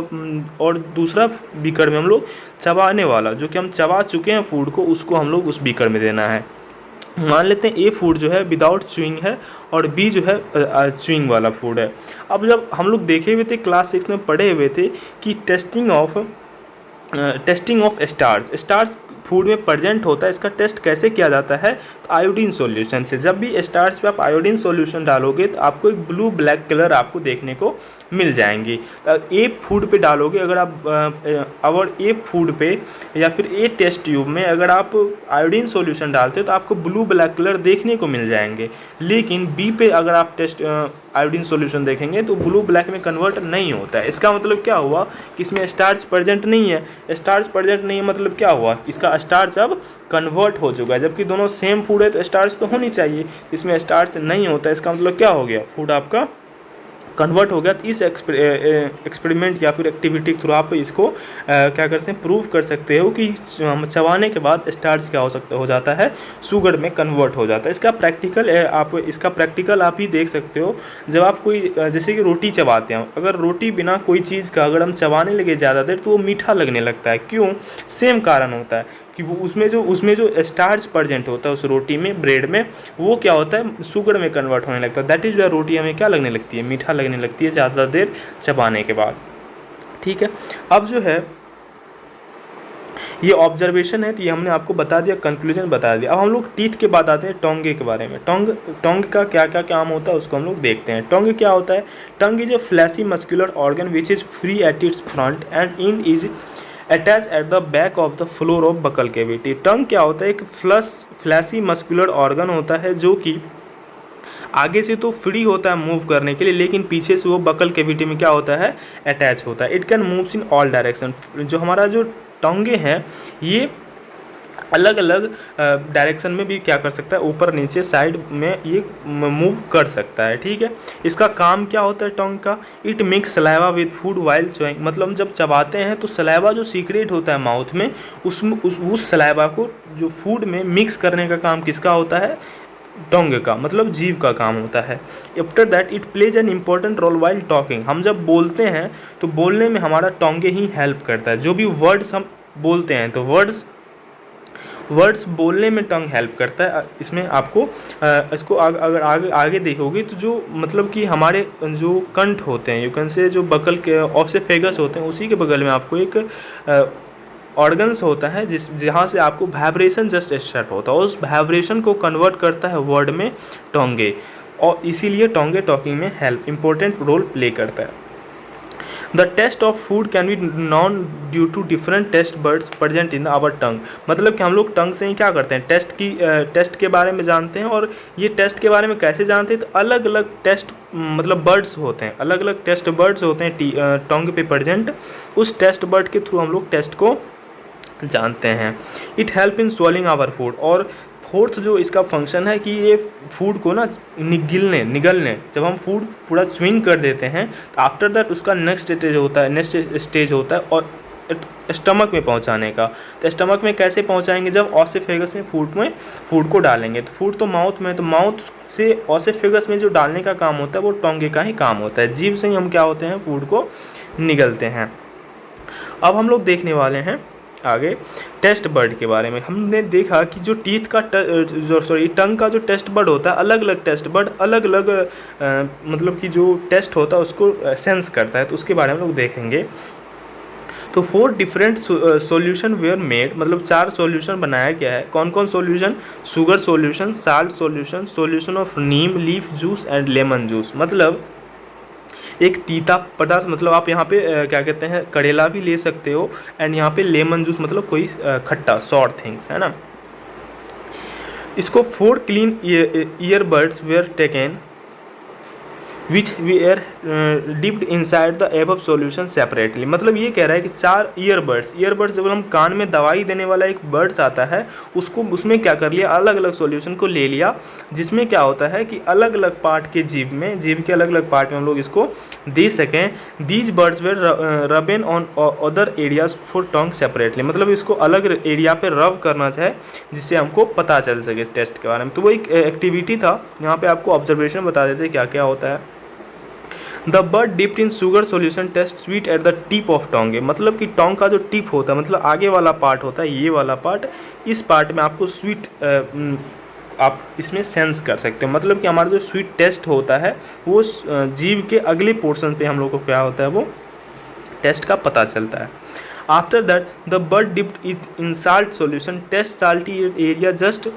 और दूसरा बीकर में हम लोग चबाने वाला, जो कि हम चबा चुके हैं फूड को, उसको हम लोग उस बीकर में देना है। मान लेते हैं ए फूड जो है विदाउट च्यूइंग है और बी जो है च्यूइंग वाला फूड है। अब जब हम लोग देखे हुए थे क्लास 6 में पढ़े हुए थे कि टेस्टिंग ऑफ स्टार्च फूड में प्रेजेंट होता है। इसका टेस्ट कैसे किया जाता है, तो आयोडीन सॉल्यूशन से। जब भी स्टार्च पे आप आयोडीन सॉल्यूशन डालोगे तो आपको एक ब्लू ब्लैक कलर आपको देखने को मिल जाएंगी। ए फूड पे डालोगे अगर आप ए फूड पे या फिर ए टेस्ट ट्यूब में अगर आप आयोडीन सॉल्यूशन डालते हो तो आपको ब्लू ब्लैक कलर देखने को मिल जाएंगे। लेकिन बी पे अगर आप आयोडीन सॉल्यूशन देखेंगे तो ब्लू ब्लैक में कन्वर्ट नहीं होता है। इसका मतलब क्या हुआ कि इसमें स्टार्च प्रेजेंट नहीं है। स्टार्च प्रेजेंट नहीं है मतलब क्या हुआ, इसका स्टार्च अब कन्वर्ट हो चुका है। जबकि दोनों सेम फूड है तो स्टार्च तो होनी चाहिए, इसमें स्टार्च नहीं होता है। इसका मतलब क्या हो गया, फूड आपका कन्वर्ट हो गया। तो इस एक्सपेरिमेंट या फिर एक्टिविटी के थ्रू आप इसको क्या करते हैं, प्रूव कर सकते हो कि चबाने के बाद स्टार्च क्या हो जाता है, शुगर में कन्वर्ट हो जाता है। इसका प्रैक्टिकल आप ही देख सकते हो। जब आप कोई जैसे कि रोटी चबाते हैं, अगर रोटी बिना कोई चीज़ का अगर हम चबाने लगे ज़्यादा देर तो वो मीठा लगने लगता है। क्यों? सेम कारण होता है कि वो उसमें जो स्टार्च प्रेजेंट होता है उस रोटी में, ब्रेड में, वो क्या होता है, शुगर में कन्वर्ट होने लगता है। दैट इज़ वाई रोटी हमें क्या लगने लगती है, मीठा लगने लगती है ज़्यादा देर चबाने के बाद। ठीक है, अब जो है ये ऑब्जर्वेशन है, तो ये हमने आपको बता दिया, कंक्लूजन बता दिया। अब हम लोग टीथ के बाद आते हैं टोंगे के बारे में। टोंग का क्या क्या काम होता है उसको हम लोग देखते हैं। टोंग क्या होता है, tongue is a fleshy muscular organ which is free at its front end and is attach at the back of the floor of buccal cavity. Tongue क्या होता है, एक फ्लैशी मस्कुलर ऑर्गन होता है जो कि आगे से तो फ्री होता है मूव करने के लिए, लेकिन पीछे से वो बकल कैविटी में क्या होता है, अटैच होता है। It can moves in all direction. जो हमारा जो टोंगे हैं ये अलग अलग डायरेक्शन में भी क्या कर सकता है, ऊपर नीचे साइड में ये मूव कर सकता है। ठीक है, इसका काम क्या होता है टंग का, it mix saliva with food while chewing. मतलब जब चबाते हैं तो सलाइवा जो सीक्रेट होता है माउथ में, उस सलाइवा को जो फूड में मिक्स करने का काम किसका होता है, टंग का मतलब जीभ का काम होता है। After that it plays an important role while talking. हम जब बोलते हैं तो बोलने में हमारा टंगे ही हेल्प करता है। जो भी वर्ड्स हम बोलते हैं तो वर्ड्स बोलने में टंग हेल्प करता है। इसमें आपको इसको अगर आगे देखोगे तो जो मतलब कि हमारे जो कंठ होते हैं, यू कैन से जो बकल के ऑसिफेगस होते हैं, उसी के बगल में आपको एक ऑर्गन्स होता है जहाँ से आपको वाइब्रेशन जस्ट स्टार्ट होता है, उस वाइब्रेशन को कन्वर्ट करता है वर्ड में टोंगे, और इसीलिए टोंगे टॉकिंग में हेल्प इंपॉर्टेंट रोल प्ले करता है। The taste of food can be known due to different taste buds present in our tongue. मतलब कि हम लोग टंग से ही क्या करते हैं, टेस्ट के बारे में जानते हैं। और ये टेस्ट के बारे में कैसे जानते हैं, तो अलग अलग टेस्ट मतलब बर्ड्स होते हैं, अलग अलग टेस्ट बर्ड्स होते हैं टंग पे प्रेजेंट, उस टेस्ट बर्ड के थ्रू हम लोग टेस्ट को जानते हैं। It help in swallowing our food. और फोर्थ जो इसका फंक्शन है कि ये फूड को ना निगलने जब हम फूड पूरा च्विंग कर देते हैं तो आफ्टर दैट उसका नेक्स्ट स्टेज होता है और स्टमक में पहुंचाने का। तो स्टमक में कैसे पहुंचाएंगे, जब ऑसिफेगस में फूड को डालेंगे। तो फूड तो माउथ में, तो माउथ से ऑसिफेगस में जो डालने का काम होता है वो टोंगे का ही काम होता है। जीभ से ही हम क्या होते हैं, फूड को निगलते हैं। अब हम लोग देखने वाले हैं आगे टेस्ट बर्ड के बारे में। हमने देखा कि जो टीथ का टंग का जो टेस्ट बर्ड होता है, अलग अलग टेस्ट बर्ड अलग अलग मतलब कि जो टेस्ट होता है उसको सेंस करता है, तो उसके बारे में लोग देखेंगे। तो 4 डिफरेंट सॉल्यूशन वेयर मेड, मतलब 4 सॉल्यूशन बनाया गया है। कौन कौन solution, sugar solution, salt solution, solution of Neem leaf juice and lemon juice. मतलब एक तीता पदार्थ, मतलब आप यहाँ पे क्या कहते हैं, करेला भी ले सकते हो, एंड यहाँ पे लेमन जूस मतलब कोई खट्टा सॉर थिंग्स, है ना। इसको 4 clean earbuds were taken which were dipped inside the above solution separately. मतलब ये कह रहा है कि 4 ईयरबड्स जब हम कान में दवाई देने वाला एक बर्ड्स आता है, उसमें क्या कर लिया, अलग अलग सॉल्यूशन को ले लिया, जिसमें क्या होता है कि अलग अलग पार्ट के जीभ के अलग अलग पार्ट में हम लोग इसको दे सकें। दीज बर्ड्स वेयर रबन on other areas for tongue separately. मतलब इसको अलग एरिया पे रब करना चाहे जिससे हमको पता चल सके इस टेस्ट के बारे में। तो वो एक एक्टिविटी था, यहाँ पे आपको ऑब्जर्वेशन बता देते क्या क्या होता है। The bud dipped in sugar solution test sweet at the tip of Tonge. मतलब कि टोंग का जो टिप होता है, मतलब आगे वाला पार्ट होता है, ये वाला पार्ट, इस पार्ट में आपको स्वीट आप इसमें सेंस कर सकते हो। मतलब कि हमारा जो स्वीट टेस्ट होता है वो जीभ के अगले पोर्शन पे हम लोग को क्या होता है, वो टेस्ट का पता चलता है। After that the bud dipped it in salt solution taste salty area just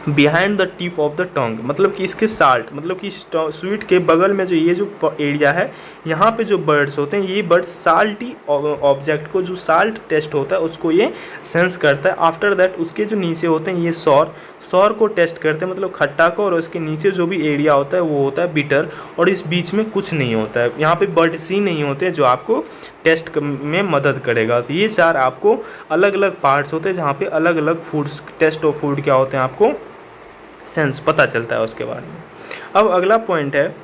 behind the tip of the tongue. मतलब कि इसके साल्ट, मतलब कि स्वीट के बगल में जो ये जो एरिया है, यहाँ पे जो बर्ड्स होते हैं, ये बर्ड साल्टी ऑब्जेक्ट को, जो साल्ट टेस्ट होता है उसको ये सेंस करता है। आफ्टर दैट उसके जो नीचे होते हैं ये सौर को टेस्ट करते हैं, मतलब खट्टा को, और उसके नीचे जो भी एरिया होता है वो होता है बिटर, और इस बीच में कुछ नहीं होता है, यहाँ पे बर्ड सी नहीं होते हैं जो आपको टेस्ट में मदद करेगा। तो ये 4 आपको अलग अलग पार्ट्स होते हैं जहाँ पे अलग अलग फूड्स, टेस्ट ऑफ फूड क्या होते हैं आपको सेंस पता चलता है उसके बारे में। अब अगला पॉइंट है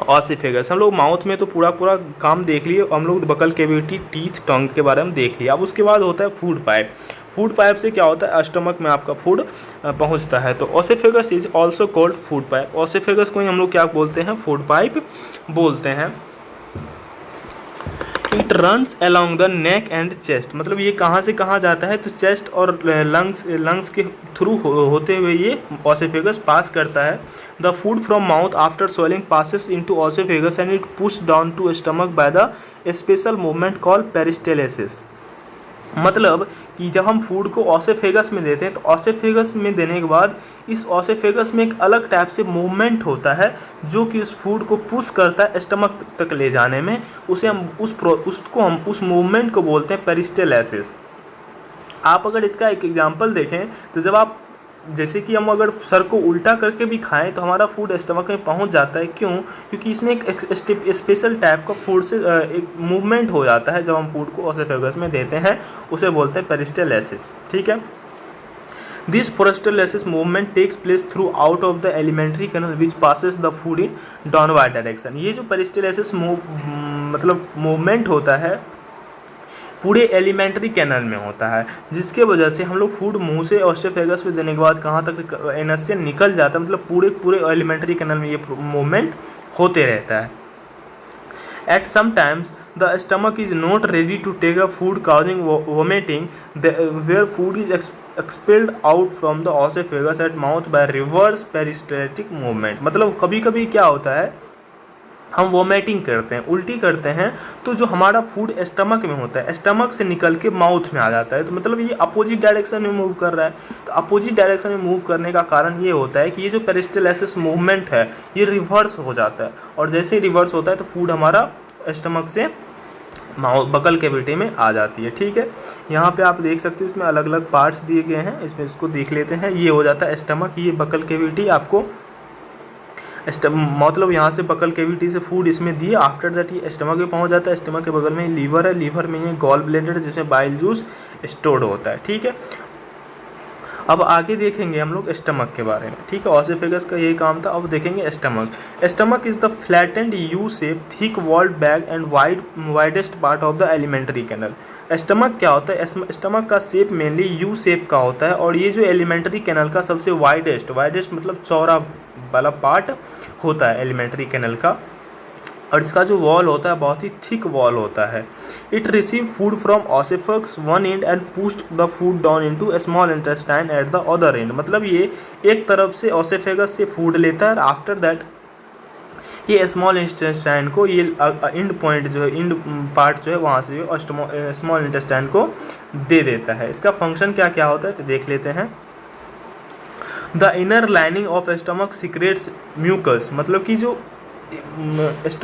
ऑसिफेगस। हम लोग माउथ में तो पूरा काम देख लिए, हम लोग बकल कैविटी, टीथ, टंग के बारे में देख लिया। अब उसके बाद होता है फूड पाइप। फूड पाइप से क्या होता है, स्टमक में आपका फूड पहुंचता है। तो oesophagus is also called food pipe. Oesophagus को ही हम लोग क्या बोलते हैं, फूड पाइप बोलते हैं। It runs along the neck and chest. मतलब ये कहाँ से कहाँ जाता है, तो चेस्ट और लंग्स के थ्रू होते हुए ये ऑसिफेगस पास करता है। The food from mouth after swallowing passes into oesophagus and it push down to stomach by the special movement called peristalsis. मतलब कि जब हम फूड को ऑसिफेगस में देते हैं तो ऑसिफेगस में देने के बाद इस ऑसिफेगस में एक अलग टाइप से मूवमेंट होता है जो कि उस फूड को पुश करता है स्टमक तक ले जाने में। हम उस मूवमेंट को बोलते हैं पेरिस्टेलिसिस। आप अगर इसका एक एग्जांपल देखें तो जब आप, जैसे कि हम अगर सर को उल्टा करके भी खाएं तो हमारा फूड स्टमक में पहुंच जाता है। क्यों? क्योंकि इसमें एक स्पेशल टाइप का फूड से एक मूवमेंट हो जाता है जब हम फूड को ऑसिफेगस में देते हैं, उसे बोलते हैं पेरिस्टेलिसिस। ठीक है। This peristalsis movement takes place throughout of the alimentary canal which passes the food in downward direction. ये जो पेरिस्टेलिसिस मतलब मूवमेंट होता है पूरे एलिमेंट्री कैनल में होता है, जिसके वजह से हम लोग फूड मुंह से ऑस्टोफेगस में देने के बाद कहाँ तक एनस से निकल जाता है, मतलब पूरे पूरे एलिमेंट्री कैनल में ये मूवमेंट होते रहता है। At some times, the stomach is not ready to take up food, causing vomiting, where food is expelled out from the esophagus at mouth by reverse peristaltic movement। मतलब कभी कभी क्या होता है, हम वोमिटिंग करते हैं, उल्टी करते हैं, तो जो हमारा फूड स्टमक में होता है स्टमक से निकल के माउथ में आ जाता है, तो मतलब ये अपोजिट डायरेक्शन में मूव कर रहा है। तो अपोजिट डायरेक्शन में मूव करने का कारण ये होता है कि ये जो पेरिस्टालसिस मूवमेंट है ये रिवर्स हो जाता है, और जैसे ही रिवर्स होता है तो फूड हमारा स्टमक से बकल कैविटी में आ जाती है। ठीक है, यहाँ पे आप देख सकते हो इसमें अलग अलग पार्ट्स दिए गए हैं, इसमें इसको देख लेते हैं। ये हो जाता है स्टमक, ये बकल कैविटी आपको मतलब यहाँ से बकल कैविटी से फूड इसमें दिए, आफ्टर दैट ये स्टमक में पहुँच जाता है। स्टमक के बगल में लीवर है, लीवर में ये गॉल ब्लैडर है जिसमें बाइल जूस स्टोर्ड होता है। ठीक है, अब आगे देखेंगे हम लोग स्टमक के बारे में। ठीक है, ऑसिफेगस का यही काम था। अब देखेंगे stomach. Stomach is the flattened U shape thick walled bag and widest part of the alimentary canal. Stomach क्या होता है, स्टमक का शेप मेनली यू शेप का होता है, और ये जो एलिमेंट्री कैनल का सबसे वाइडेस्ट मतलब चौड़ा वाला पार्ट होता है एलिमेंट्री कैनल का, और इसका जो वॉल होता है बहुत ही थिक वॉल होता है। It receive food from oesophagus one end and pushed the food down into small intestine at the other end. मतलब ये एक तरफ से ऑसिफेगस से फूड लेता है, और आफ्टर दैट ये स्मॉल इंटेस्टाइन को, ये इंड पॉइंट जो है, इंड पार्ट जो है वहाँ से स्मॉल इंटेस्टाइन को दे देता है। इसका फंक्शन क्या क्या होता है तो देख लेते हैं। The inner lining of stomach secretes mucus, मतलब कि जो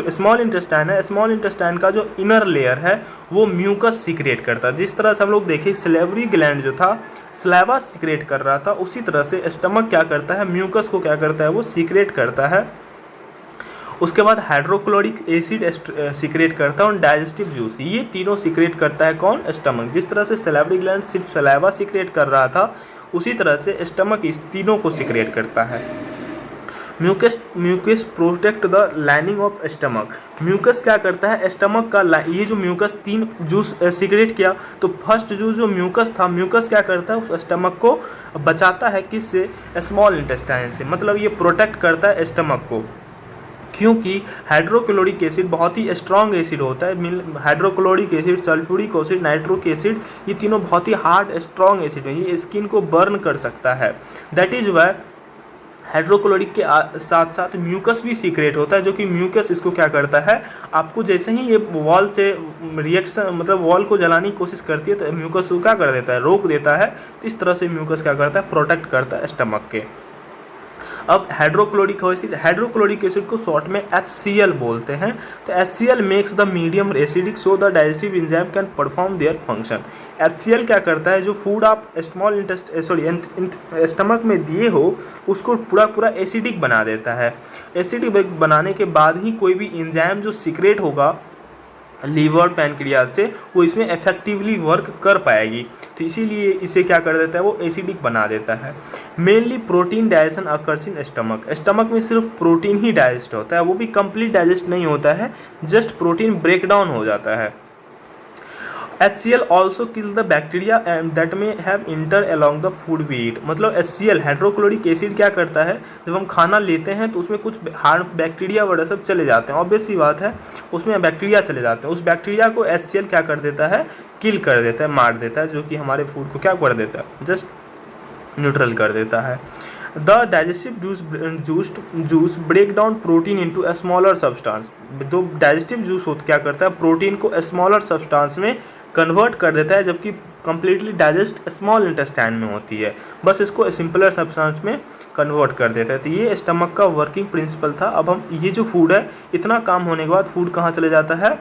स्मॉल इंटेस्टाइन है, स्मॉल इंटेस्टाइन का जो इनर लेयर है वो म्यूकस सीक्रेट करता है। जिस तरह से हम लोग देखें सलेवरी ग्लैंड जो था सलाइवा सीक्रेट कर रहा था, उसी तरह से स्टमक क्या करता है, म्यूकस को क्या करता है, वो सीक्रेट करता है। उसके बाद हाइड्रोक्लोरिक एसिड सीक्रेट करता है और डाइजेस्टिव जूस, ये तीनों सीक्रेट करता है कौन, स्टमक। जिस तरह से सलेवरी ग्लैंड सिर्फ सलाइवा सीक्रेट कर रहा था, उसी तरह से स्टमक इस तीनों को सीक्रेट करता है। Mucus protect the lining of stomach. Mucus क्या करता है, स्टमक का ये जो म्यूकस तीन जूस सीक्रेट किया, तो फर्स्ट जूस जो म्यूकस था, म्यूकस क्या करता है उस स्टमक को बचाता है, किससे, स्मॉल इंटेस्टाइन से। मतलब ये प्रोटेक्ट करता है स्टमक को, क्योंकि हाइड्रोक्लोरिक एसिड बहुत ही स्ट्रॉन्ग एसिड होता है। Hydrochloric acid, sulphuric acid, nitric acid, ये तीनों बहुत ही हार्ड स्ट्रॉन्ग एसिड है, ये स्किन को बर्न कर सकता है। दैट इज वाई हाइड्रोक्लोरिक के साथ साथ म्यूकस भी सीक्रेट होता है, जो कि म्यूकस इसको क्या करता है, आपको जैसे ही ये वॉल से रिएक्शन, मतलब वॉल को जलाने की कोशिश करती है, तो म्यूकस को क्या कर देता है, रोक देता है। तो इस तरह से म्यूकस क्या करता है, प्रोटेक्ट करता है स्टमक के। अब हाइड्रोक्लोरिक एसिड को शॉर्ट में HCl बोलते हैं। तो HCl makes the medium acidic so the digestive enzyme can perform their function. HCl क्या करता है, जो फूड आप स्टमक में दिए हो उसको पूरा एसिडिक बना देता है। एसिडिक बनाने के बाद ही कोई भी एंजाइम जो सीक्रेट होगा लीवर पैनक्रियाज से, वो इसमें इफेक्टिवली वर्क कर पाएगी। तो इसीलिए इसे क्या कर देता है, वो एसिडिक बना देता है। Mainly protein digestion occurs in stomach में सिर्फ प्रोटीन ही डाइजेस्ट होता है, वो भी कंप्लीट डाइजेस्ट नहीं होता है, जस्ट प्रोटीन ब्रेक डाउन हो जाता है। HCl also kills the bacteria and that may have enter along the food we eat। मतलब HCl हाइड्रोक्लोरिक एसिड क्या करता है, जब हम खाना लेते हैं तो उसमें कुछ हार्म बैक्टीरिया वगैरह सब चले जाते हैं, ऑब्वियस सी बात है, उसमें बैक्टीरिया चले जाते हैं। उस बैक्टीरिया को HCl क्या कर देता है, किल कर देता है, मार देता है, जो कि हमारे फूड को क्या कर देता है, जस्ट न्यूट्रल कर देता है। The digestive juice break down protein into a smaller substance. तो डाइजेस्टिव जूस क्या करता है, प्रोटीन को स्मॉलर सब्सटेंस में कन्वर्ट कर देता है, जबकि कंप्लीटली डाइजेस्ट स्मॉल इंटेस्टाइन में होती है, बस इसको सिंपलर सब्सटेंस में कन्वर्ट कर देता है। तो ये स्टमक का वर्किंग प्रिंसिपल था। अब हम ये जो फूड है, इतना काम होने के बाद फूड कहाँ चले जाता है,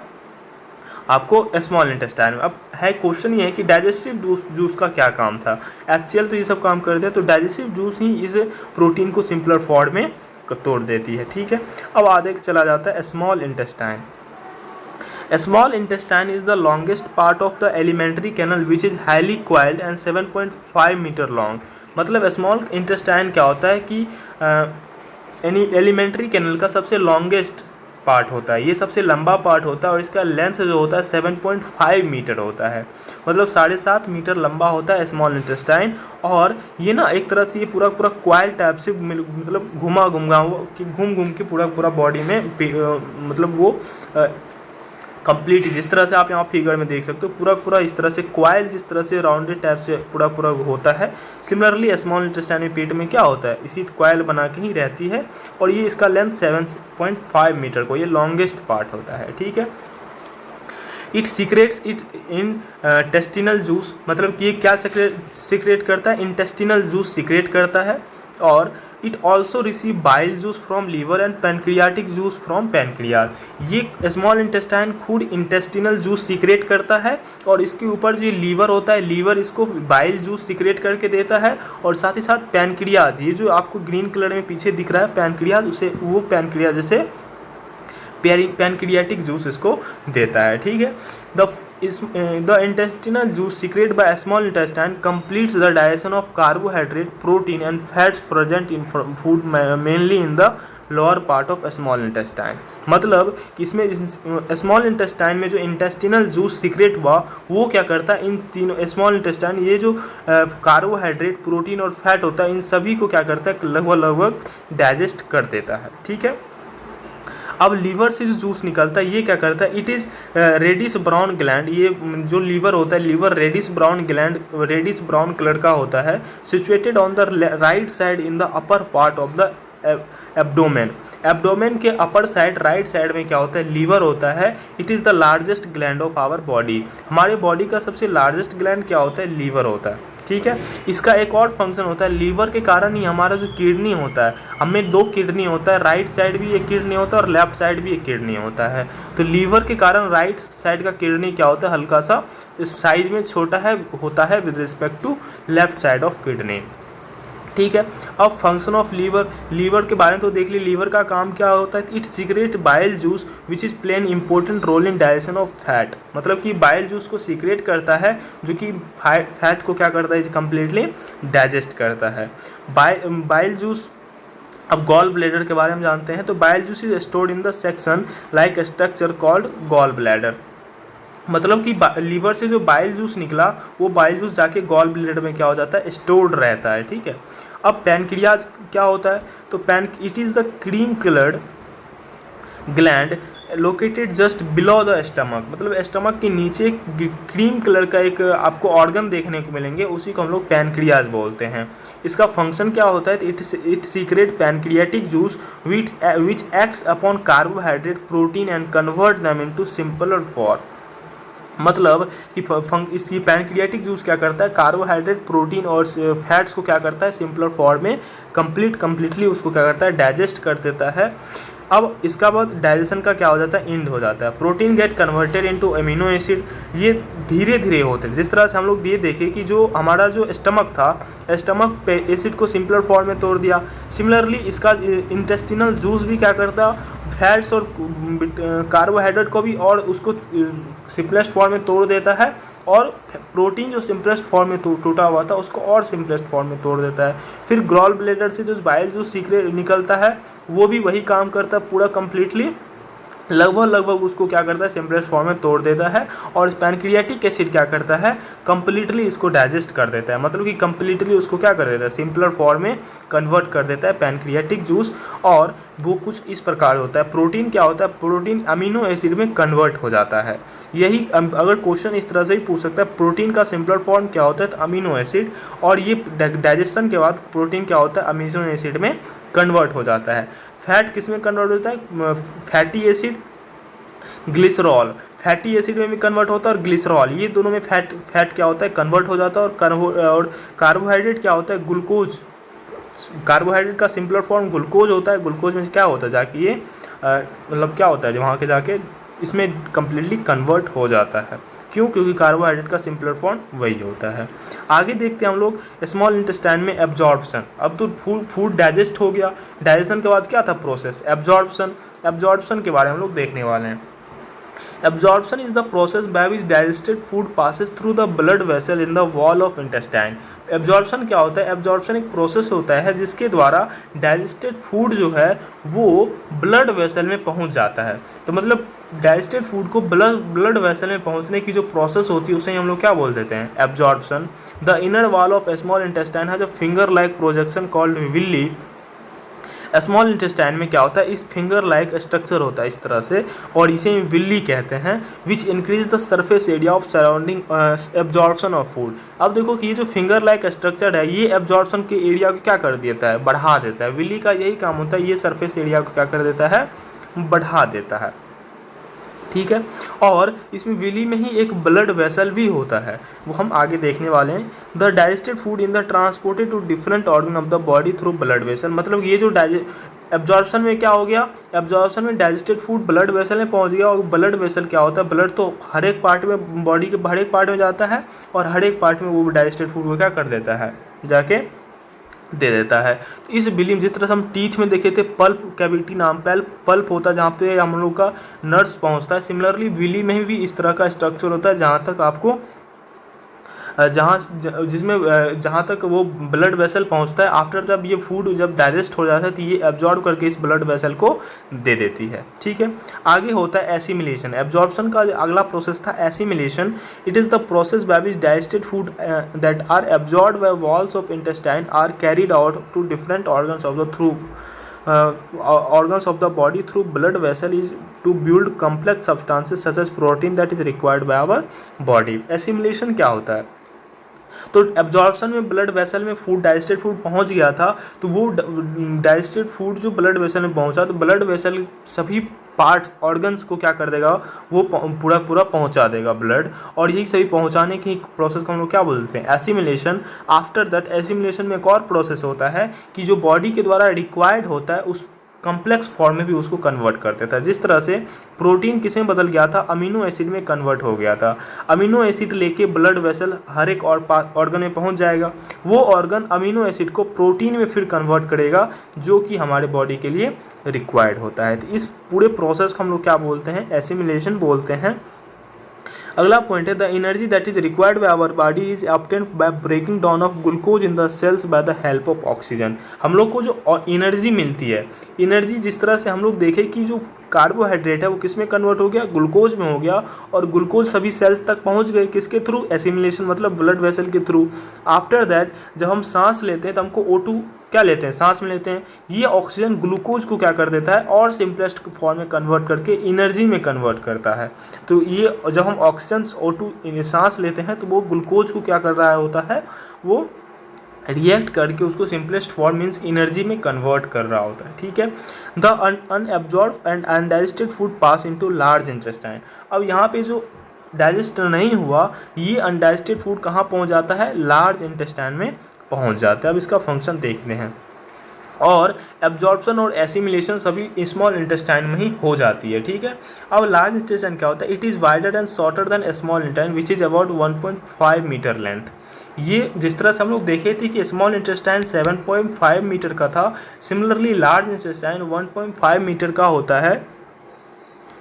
आपको स्मॉल इंटेस्टाइन में। अब है क्वेश्चन ये है कि डाइजेस्टिव जूस का क्या काम था। HCl तो ये सब काम करते हैं, तो डाइजेस्टिव जूस ही इस प्रोटीन को सिंपलर फॉर्म में तोड़ देती है। ठीक है, अब आगे चला जाता है small intestine. Small intestine is the longest part of the alimentary canal which is highly coiled and 7.5 metre long. मतलब स्मॉल इंटेस्टाइन क्या होता है कि एलिमेंट्री कैनल का सबसे लॉन्गेस्ट पार्ट होता है, ये सबसे लंबा पार्ट होता है और इसका लेंथ जो होता है 7.5 मीटर होता है, मतलब 7.5 मीटर लंबा होता है स्मॉल इंटेस्टाइन। और ये ना एक तरह से ये पूरा पूरा क्वाइल टाइप से मतलब घूम घूम के पूरा बॉडी में मतलब वो कंप्लीट, जिस तरह से आप यहाँ फिगर में देख सकते हो पूरा इस तरह से क्वाइल जिस तरह से राउंडेड टाइप से पूरा होता है। सिमिलरली स्मॉल इंटेस्टाइन में पेट में क्या होता है, इसी क्वाइल बना के ही रहती है और ये इसका लेंथ 7.5 मीटर को, ये लॉन्गेस्ट पार्ट होता है, ठीक है। It secretes it intestinal juice, मतलब कि ये क्या सीक्रेट करता है, इंटेस्टिनल जूस सीक्रेट करता है। और it also receive bile juice from liver and pancreatic juice from pancreas. ये स्मॉल इंटेस्टाइन खुद इंटेस्टिनल जूस सीक्रेट करता है और इसके ऊपर जो लीवर होता है, लीवर इसको बाइल जूस सीक्रेट करके देता है। और साथ ही साथ पैनक्रियाज, ये जो आपको ग्रीन कलर में पीछे दिख रहा है पैनक्रियाज, उसे वो पैनक्रियाज जैसे पैनक्रियाटिक जूस इसको देता है, ठीक है। The intestinal juice secret by small intestine completes the digestion of carbohydrate, protein and fats present in food mainly in the lower part of small intestine. मतलब इसमें स्मॉल इंटेस्टाइन में जो इंटेस्टिनल जूस सीक्रेट हुआ वो क्या करता है, इन तीनों स्मॉल इंटेस्टाइन ये जो कार्बोहाइड्रेट, प्रोटीन और फैट होता है इन सभी को क्या करता है, लगभग डाइजेस्ट कर देता है, ठीक है। अब लीवर से जो जूस निकलता है ये क्या करता है, it is reddish brown gland, ये जो लीवर होता है लीवर रेडिश ब्राउन कलर का होता है, situated on the right side in the upper part of the abdomen के अपर साइड राइट साइड में क्या होता है, लीवर होता है। It is the largest gland of our body, हमारे बॉडी का सबसे लार्जेस्ट ग्लैंड क्या होता है, लीवर होता है, ठीक है। इसका एक और फंक्शन होता है, लीवर के कारण ही हमारा जो किडनी होता है, हमें 2 किडनी होता है, राइट साइड भी एक किडनी होता है और लेफ्ट साइड भी एक किडनी होता है। तो लीवर के कारण राइट साइड का किडनी क्या होता है, हल्का सा इस साइज में छोटा है होता है with respect to left side of kidney, ठीक है। अब फंक्शन ऑफ लीवर के बारे में तो देख ली, लीवर का काम क्या होता है, it secrete bile juice which is play an important role in digestion of fat, मतलब कि बाइल जूस को सीक्रेट करता है जो कि फैट को क्या करता है, कम्प्लीटली डाइजेस्ट करता है। बाइल जूस, अब गॉल ब्लैडर के बारे में जानते हैं। तो bile juice is stored in the section like structure called gall bladder, मतलब कि लीवर से जो बाइल जूस निकला वो बाइल जूस जाके गॉल ब्लैडर में क्या हो जाता है, स्टोर्ड रहता है, ठीक है। अब पैनक्रियाज क्या होता है, तो it is the cream coloured gland located just below the stomach, मतलब स्टमक के नीचे क्रीम कलर का एक आपको ऑर्गन देखने को मिलेंगे, उसी को हम लोग पैनक्रियाज बोलते हैं। इसका फंक्शन क्या होता है, it secret pancreatic juice which acts upon carbohydrate, protein and convert them into simpler form, मतलब कि इसकी पैनक्रियाटिक जूस क्या करता है, कार्बोहाइड्रेट, प्रोटीन और फैट्स को क्या करता है, सिंपलर फॉर्म में कंप्लीटली उसको क्या करता है, डाइजेस्ट कर देता है। अब इसका बाद डाइजेशन का क्या हो जाता है, इंड हो जाता है। Protein get converted into amino acid, ये धीरे धीरे होते हैं, जिस तरह से हम लोग ये देखें कि जो हमारा जो स्टमक था, स्टमक पे एसिड को सिंपलर फॉर्म में तोड़ दिया। सिमिलरली इसका इंटेस्टिनल जूस भी क्या करता है, फैट्स और कार्बोहाइड्रेट को भी और उसको सिंपलेस्ट फॉर्म में तोड़ देता है, और प्रोटीन जो सिंपलेस्ट फॉर्म में टूटा हुआ था उसको और सिंपलेस्ट फॉर्म में तोड़ देता है। फिर गॉल ब्लैडर से जो बाइल जूस निकलता है वो भी वही काम करता है, पूरा कम्प्लीटली लगभग उसको क्या करता है, सिंपलेस्ट फॉर्म में तोड़ देता है। और पैनक्रियाटिक एसिड क्या करता है, कंप्लीटली इसको डाइजेस्ट कर देता है, मतलब कि कंप्लीटली उसको क्या कर देता है, सिंपलर फॉर्म में कन्वर्ट कर देता है पैनक्रियाटिक जूस। और वो कुछ इस प्रकार होता है। प्रोटीन क्या होता है, प्रोटीन अमीनो एसिड में कन्वर्ट हो जाता है। यही अगर क्वेश्चन इस तरह से ही पूछ सकता है, प्रोटीन का सिंपलर फॉर्म क्या होता है, तो अमीनो एसिड, और ये डाइजेशन के बाद प्रोटीन क्या होता है, अमीनो एसिड में कन्वर्ट हो जाता है। फैट किस में कन्वर्ट होता है, fatty acid, glycerol, fatty acid में भी कन्वर्ट होता है और ग्लिसरॉल, ये दोनों में फैट क्या होता है, कन्वर्ट हो जाता है। और कार्बोहाइड्रेट क्या होता है, ग्लूकोज, कार्बोहाइड्रेट का सिंपलर फॉर्म ग्लूकोज होता है। ग्लूकोज में क्या होता है, जाके ये मतलब क्या होता है, वहाँ के जाके इसमें कम्प्लीटली कन्वर्ट हो जाता है। क्यों, क्योंकि कार्बोहाइड्रेट का सिंपलर फॉर्म वही होता है। आगे देखते हैं हम लोग स्मॉल इंटेस्टाइन में एब्जॉर्प्शन। अब तो फूड डाइजेस्ट हो गया, डाइजेशन के बाद क्या था प्रोसेस, एब्जॉर्प्शन के बारे में हम लोग देखने वाले हैं। Absorption is the process by which digested food passes through the blood vessel in the wall of intestine. Absorption क्या होता है? एब्जॉर्प्शन एक प्रोसेस होता है जिसके द्वारा डाइजेस्टेड फूड जो है वो ब्लड वेसल में पहुंच जाता है। तो मतलब डाइजेस्टेड फूड को ब्लड वेसल में पहुंचने की जो प्रोसेस होती है उसे हम लोग क्या बोल देते हैं? Absorption. The inner wall of small intestine has a finger like projection called Willey. Small intestine में क्या होता है? इस फिंगर लाइक स्ट्रक्चर होता है इस तरह से, और इसे विल्ली कहते हैं, which increase the surface area of surrounding absorption of food. अब देखो कि ये जो फिंगर लाइक स्ट्रक्चर है ये एब्जॉर्प्शन के एरिया को क्या कर देता है? बढ़ा देता है। विल्ली का यही काम होता है, ये सरफेस एरिया को क्या कर देता है? बढ़ा देता है। ठीक है, और इसमें विली में ही एक ब्लड वेसल भी होता है, वो हम आगे देखने वाले हैं। The digested food in the transported to different organ of the body through blood vessel. मतलब ये जो एब्जॉर्प्शन में क्या हो गया? एब्जॉर्प्शन में डाइजेस्टेड फूड ब्लड वेसल में पहुंच गया, और ब्लड वेसल क्या होता है? ब्लड तो हर एक पार्ट में, बॉडी के हर एक पार्ट में जाता है, और हर एक पार्ट में वो डाइजेस्टेड फूड को क्या कर देता है? जाके दे देता है। तो इस बिलीव, जिस तरह से हम टीथ में देखे थे पल्प कैविटी नाम पल्प होता है जहाँ पे हम लोग का नर्व्स पहुँचता है, सिमिलरली विली में भी इस तरह का स्ट्रक्चर होता है जहाँ तक आपको जहाँ तक वो ब्लड वेसल पहुँचता है। आफ्टर जब ये फूड जब डाइजेस्ट हो जाता है तो ये एब्जॉर्ब करके इस ब्लड वेसल को दे देती है। ठीक है, आगे होता है एसिमिलेशन। एब्जॉर्प्शन का अगला प्रोसेस था assimilation. It is the process by which digested food that are absorbed by walls of intestine are carried out to different organs of the through organs of the body through blood vessel is to build complex substances such as protein that is required by our body। assimilation क्या होता है? तो absorption में blood vessel में food, digested food पहुंच गया था, तो वो डाइजेस्टेड फूड जो ब्लड वेसल में पहुंचा, तो ब्लड वेसल सभी पार्ट ऑर्गन्स को क्या कर देगा? वो पूरा पहुंचा देगा ब्लड, और यही सभी पहुंचाने की प्रोसेस को हम लोग क्या बोलते हैं? एसिमिलेशन। आफ्टर दैट एसिमिलेशन में एक और प्रोसेस होता है कि जो बॉडी के द्वारा रिक्वायर्ड होता है उस कॉम्प्लेक्स फॉर्म में भी उसको कन्वर्ट कर देता है। जिस तरह से प्रोटीन किस में बदल गया था? अमीनो एसिड में कन्वर्ट हो गया था। अमीनो एसिड लेके ब्लड वेसल हर एक और ऑर्गन में पहुंच जाएगा, वो ऑर्गन अमीनो एसिड को प्रोटीन में फिर कन्वर्ट करेगा जो कि हमारे बॉडी के लिए रिक्वायर्ड होता है। तो इस पूरे प्रोसेस को हम लोग क्या बोलते हैं? एसिमिलेशन बोलते हैं। अगला पॉइंट है the energy that is required by our body is obtained by breaking down of glucose in the cells by the help of oxygen. हम लोग को जो एनर्जी मिलती है, एनर्जी जिस तरह से हम लोग देखें कि जो कार्बोहाइड्रेट है वो किस में कन्वर्ट हो गया? ग्लूकोज में हो गया, और ग्लूकोज सभी सेल्स तक पहुंच गए किसके थ्रू? एसिमिलेशन, मतलब ब्लड वेसल के थ्रू। आफ्टर दैट जब हम सांस लेते हैं तो हमको O2 क्या लेते हैं? सांस में लेते हैं। ये ऑक्सीजन ग्लूकोज को क्या कर देता है? और सिंपलेस्ट फॉर्म में कन्वर्ट करके एनर्जी में कन्वर्ट करता है। तो ये जब हम ऑक्सीजन O2 सांस लेते हैं तो वो ग्लूकोज को क्या कर रहा होता है? वो रिएक्ट करके उसको सिंपलेस्ट फॉर्म मीन्स एनर्जी में कन्वर्ट कर रहा होता है। ठीक है, the unabsorbed and undigested food pass into large intestine. अब यहाँ पे जो डाइजेस्ट नहीं हुआ ये अनडाइजेस्टेड फूड कहाँ पहुँच जाता है? लार्ज इंटेस्टाइन में पहुँच जाता है। अब इसका फंक्शन देखते हैं। और एब्जॉर्प्शन और एसिमिलेशन सभी स्मॉल इंटेस्टाइन में ही हो जाती है। ठीक है, अब लार्ज इंटेस्टाइन क्या होता है? It is wider and shorter than small intestine which is about 1.5 metre length. ये जिस तरह से हम लोग देखे थे कि स्मॉल इंटेस्टाइन 7.5 मीटर का था, सिमिलरली लार्ज इंटेस्टाइन 1.5 मीटर का होता है,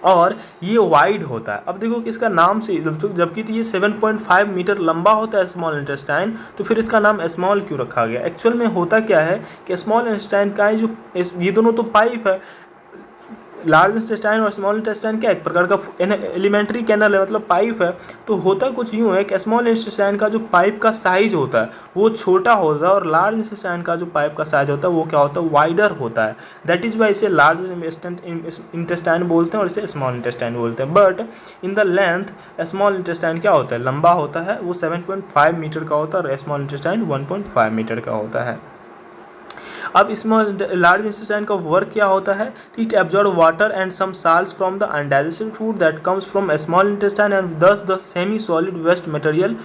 और ये वाइड होता है। अब देखो कि इसका नाम से जबकि तो ये 7.5 मीटर लंबा होता है स्मॉल इंटेस्टाइन, तो फिर इसका नाम स्मॉल क्यों रखा गया? एक्चुअल में होता क्या है कि स्मॉल इंटेस्टाइन का है जो ये दोनों तो पाइप है, लार्ज इंटेस्टाइन और स्मॉल इंटेस्टाइन क्या एक प्रकार का एलिमेंट्री कैनल है, मतलब पाइप है। तो होता कुछ यूँ है कि स्मॉल इंटेस्टाइन का जो पाइप का साइज होता है वो छोटा होता है, और लार्ज इंटेस्टाइन का जो पाइप का साइज होता है वो क्या होता है? वाइडर होता है। दैट इज़ वाई इसे लार्ज इंटेस्टाइन बोलते हैं और इसे स्मॉल इंटेस्टाइन बोलते हैं। But in the length small intestine क्या होता है? लंबा होता है, वो 7.5 मीटर का होता है, और स्मॉल इंटेस्टाइन 1.5 मीटर का होता है। अब स्मॉल लार्ज इंटेस्टाइन का वर्क क्या होता है? It absorb water and some salts from the undigested food that comes from small intestine and thus the semi solid waste material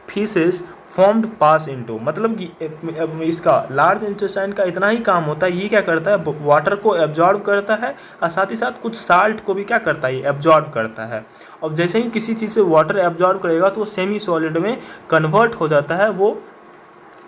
faeces formed pass into. मतलब कि इसका लार्ज इंटेस्टाइन का इतना ही काम होता है, ये क्या करता है? वाटर को एब्जॉर्ब करता है, और साथ ही साथ कुछ साल्ट को भी क्या करता है? एब्जॉर्ब करता है। और जैसे ही किसी चीज़ से वाटर एब्जॉर्ब करेगा तो वो सेमी सॉलिड में कन्वर्ट हो जाता है, वो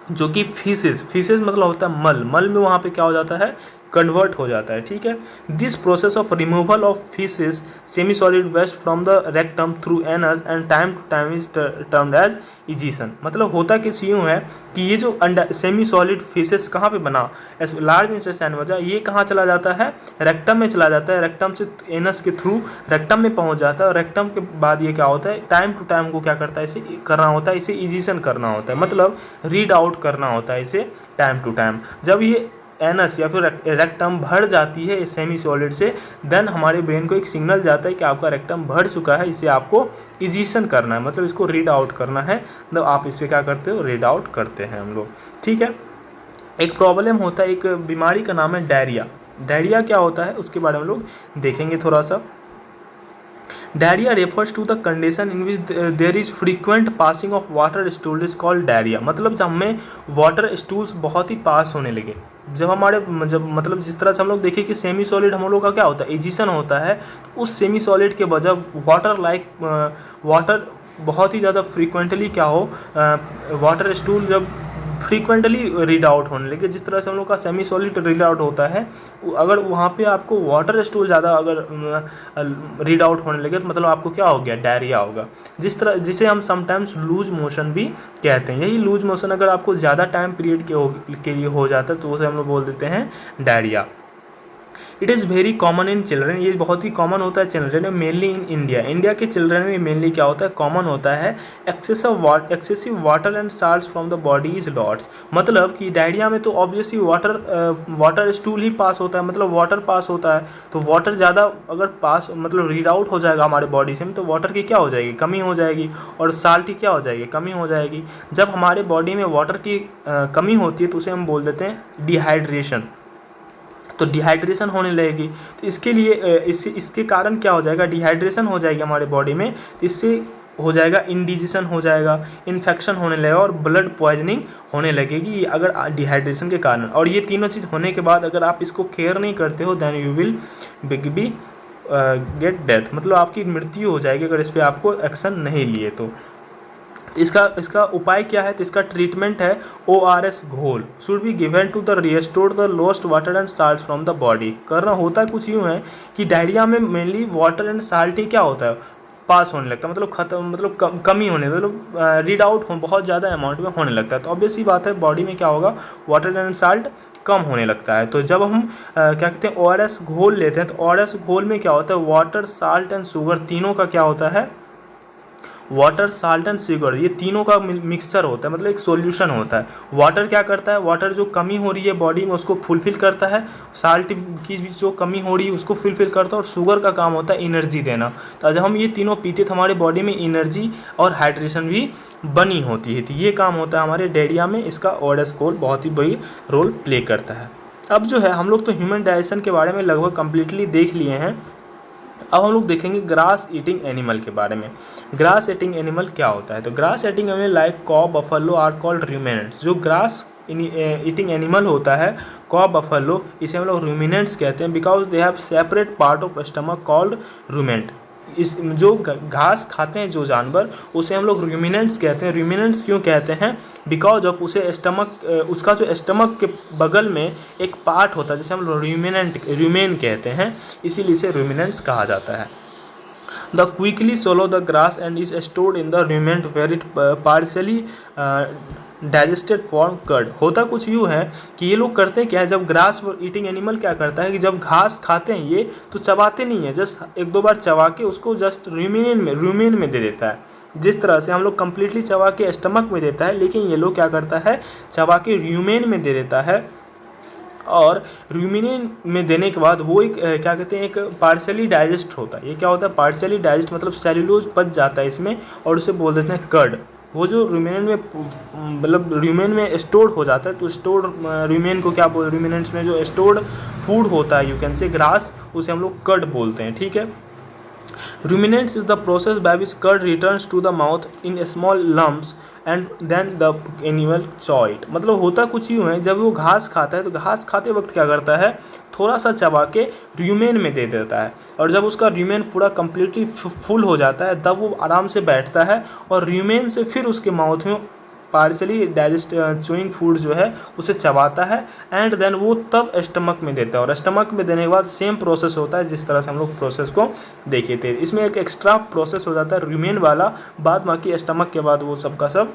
जो कि फीसेस मतलब होता है मल में वहाँ पे क्या हो जाता है? कन्वर्ट हो जाता है, ठीक है। This process of removal of faeces semi solid waste from the rectum through anus and time to time is termed as egestion. मतलब होता किस यूँ है कि ये जो सेमी सॉलिड फीसेस कहाँ पे बना, लार्ज इंटेस्टाइन वजह, ये कहाँ चला जाता है, रेक्टम में चला जाता है, रेक्टम से एनस के थ्रू रेक्टम में पहुँच जाता है, और रेक्टम के बाद ये क्या होता है, टाइम टू टाइम को क्या करता है, इसे करना होता है, इसे इजीशन करना होता है, मतलब रीड आउट करना होता है इसे टाइम टू टाइम। जब ये एनस या फिर रेक्टम भर जाती है सेमी सॉलिड से, देन हमारे ब्रेन को एक सिग्नल जाता है कि आपका रेक्टम भर चुका है, इसे आपको इजीशन करना है, मतलब इसको रीड आउट करना है। मतलब आप इससे क्या करते हो, रीड आउट करते हैं हम लोग, ठीक है। एक प्रॉब्लम होता है, एक बीमारी का नाम है डायरिया। डायरिया क्या होता है उसके बारे में हम लोग देखेंगे थोड़ा सा। Diarrhoea refers to the condition in which there is frequent passing of water stool is called diarrhoea. मतलब जब हमें वाटर स्टूल्स बहुत ही पास होने लगे, जब हमारे जब मतलब जिस तरह से हम लोग देखें कि सेमी सॉलिड हम लोग का क्या होता है, एजिशन होता है, उस सेमी सॉलिड के वजह वाटर बहुत ही ज़्यादा फ्रीक्वेंटली क्या हो, वाटर स्टूल जब फ्रीक्वेंटली रीड आउट होने लगे, जिस तरह से हम लोग का सेमी सॉलिड रीड आउट होता है, अगर वहाँ पे आपको वाटर स्टूल ज़्यादा अगर रीड आउट होने लगे तो मतलब आपको क्या हो गया, डायरिया होगा। जिसे हम समटाइम्स लूज मोशन भी कहते हैं। यही लूज मोशन अगर आपको ज़्यादा टाइम पीरियड के लिए हो जाता है तो उसे हम लोग बोल देते हैं diarrhoea. It is very common in children, ये बहुत ही कॉमन होता है चिल्ड्रन में, मेनली इन इंडिया। इंडिया के चिल्ड्रन में मेनली क्या होता है, कॉमन होता है excessive water and salts from the body is lots. मतलब कि डायरिया में तो ऑब्वियसली वाटर स्टूल ही पास होता है, मतलब वाटर पास होता है, तो वाटर ज़्यादा अगर पास मतलब रीड आउट हो जाएगा हमारे बॉडी से, तो वाटर की क्या हो जाएगी, कमी हो जाएगी, और साल्ट की क्या हो जाएगी, कमी हो जाएगी। जब हमारे बॉडी में वाटर की कमी होती है तो उसे हम बोल देते हैं डिहाइड्रेशन, तो डिहाइड्रेशन होने लगेगी। तो इसके लिए इसके कारण क्या हो जाएगा, डिहाइड्रेशन हो जाएगी हमारे बॉडी में, तो इससे हो जाएगा इंडिजेशन हो जाएगा, इन्फेक्शन होने लगेगा और ब्लड पॉइजनिंग होने लगेगी अगर डिहाइड्रेशन के कारण। और ये तीनों चीज़ होने के बाद अगर आप इसको केयर नहीं करते हो then you will be get death, मतलब आपकी मृत्यु हो जाएगी अगर इस पर आपको एक्शन नहीं लिए तो। इसका उपाय क्या है, तो इसका ट्रीटमेंट है ORS घोल should be given to the restore the lost water and salt from the body. करना होता है कुछ यूँ है कि डायरिया में मेनली वाटर एंड साल्ट ही क्या होता है, पास होने लगता है, मतलब खत्म, मतलब कमी होने, मतलब रीड आउट बहुत ज़्यादा अमाउंट में होने लगता है। तो ऑब्वियसली बात है बॉडी में क्या होगा, वाटर एंड साल्ट कम होने लगता है। तो जब हम क्या कहते हैं ORS घोल लेते हैं, तो ORS घोल में क्या होता है, वाटर साल्ट एंड शुगर तीनों का क्या होता है, वाटर साल्ट एंड शुगर, ये तीनों का मिक्सचर होता है, मतलब एक सॉल्यूशन होता है। वाटर क्या करता है, वाटर जो कमी हो रही है बॉडी में उसको फुलफिल करता है, साल्ट की भी जो कमी हो रही है उसको फुलफिल करता है, और शुगर का काम होता है एनर्जी देना। तो जब हम ये तीनों पीते तो हमारे बॉडी में एनर्जी और हाइड्रेशन भी बनी होती है। तो ये काम होता है हमारे डायरिया में, इसका ORS घोल बहुत ही बड़ी रोल प्ले करता है। अब जो है हम लोग तो ह्यूमन डाइजेशन के बारे में लगभग कम्प्लीटली देख लिए हैं। अब हम लोग देखेंगे ग्रास ईटिंग एनिमल के बारे में। ग्रास ईटिंग एनिमल क्या होता है, तो ग्रास ईटिंग एनिमल लाइक कॉ, बफेलो आर कॉल्ड रूमिनेंट्स। जो ग्रास ईटिंग एनिमल होता है, कॉ, बफेलो, इसे हम लोग रूमिनेंट्स कहते हैं, because they have separate part of stomach called rumen. इस जो घास खाते हैं जो जानवर, उसे हम लोग रूमिनेंट्स कहते हैं। रूमिनेंट्स क्यों कहते हैं, बिकॉज ऑफ उसे उसका जो स्टमक के बगल में एक पार्ट होता है जिसे हम लोग रूमेन कहते हैं, इसीलिए इसे रूमिनेंट्स कहा जाता है। The quickly swallow the grass and is stored in the ruminant where it partially digested form curd. होता कुछ यूँ है कि ये लोग करते हैं क्या है, जब ग्रास ईटिंग एनिमल क्या करता है कि जब घास खाते हैं ये तो चबाते नहीं है, जस्ट एक दो बार चबा के उसको जस्ट रूमेन में दे देता है। जिस तरह से हम लोग कम्प्लीटली चबा के स्टमक में देता है, लेकिन ये लोग क्या करता है, चबा के रूमेन में दे देता है, और रूमिनेन में देने के बाद वो एक क्या कहते हैं, एक पार्शली डाइजेस्ट होता है। ये क्या होता है, पार्शली डाइजेस्ट मतलब सेल्यूलोज पच जाता है इसमें, और उसे बोल देते हैं कर्ड। वो जो रूमेन में मतलब रूमेन में स्टोर्ड हो जाता है, तो स्टोर्ड रूमेन को क्या बोल, रूमिनेंट्स में जो स्टोर्ड फूड होता है, यू कैन से ग्रास, उसे हम लोग कर्ड बोलते हैं, ठीक है। Ruminants is the process by which cud returns to the mouth in small lumps and then the animal chew it. मतलब होता कुछ यूँ है, जब वो घास खाता है तो घास खाते वक्त क्या करता है, थोड़ा सा चबा के रूमेन में दे देता है, और जब उसका रूमेन पूरा कम्प्लीटली फुल हो जाता है तब वो आराम से बैठता है और रूमेन से फिर उसके माउथ में पार्शली डाइजेस्ट चूइंग फूड जो है उसे चबाता है एंड देन वो तब स्टमक में देता है, और स्टमक में देने के बाद सेम प्रोसेस होता है जिस तरह से हम लोग प्रोसेस को देखे थे। इसमें एक एक्स्ट्रा प्रोसेस हो जाता है रूमेन वाला, बाद बाकी स्टमक के बाद वो सब का सब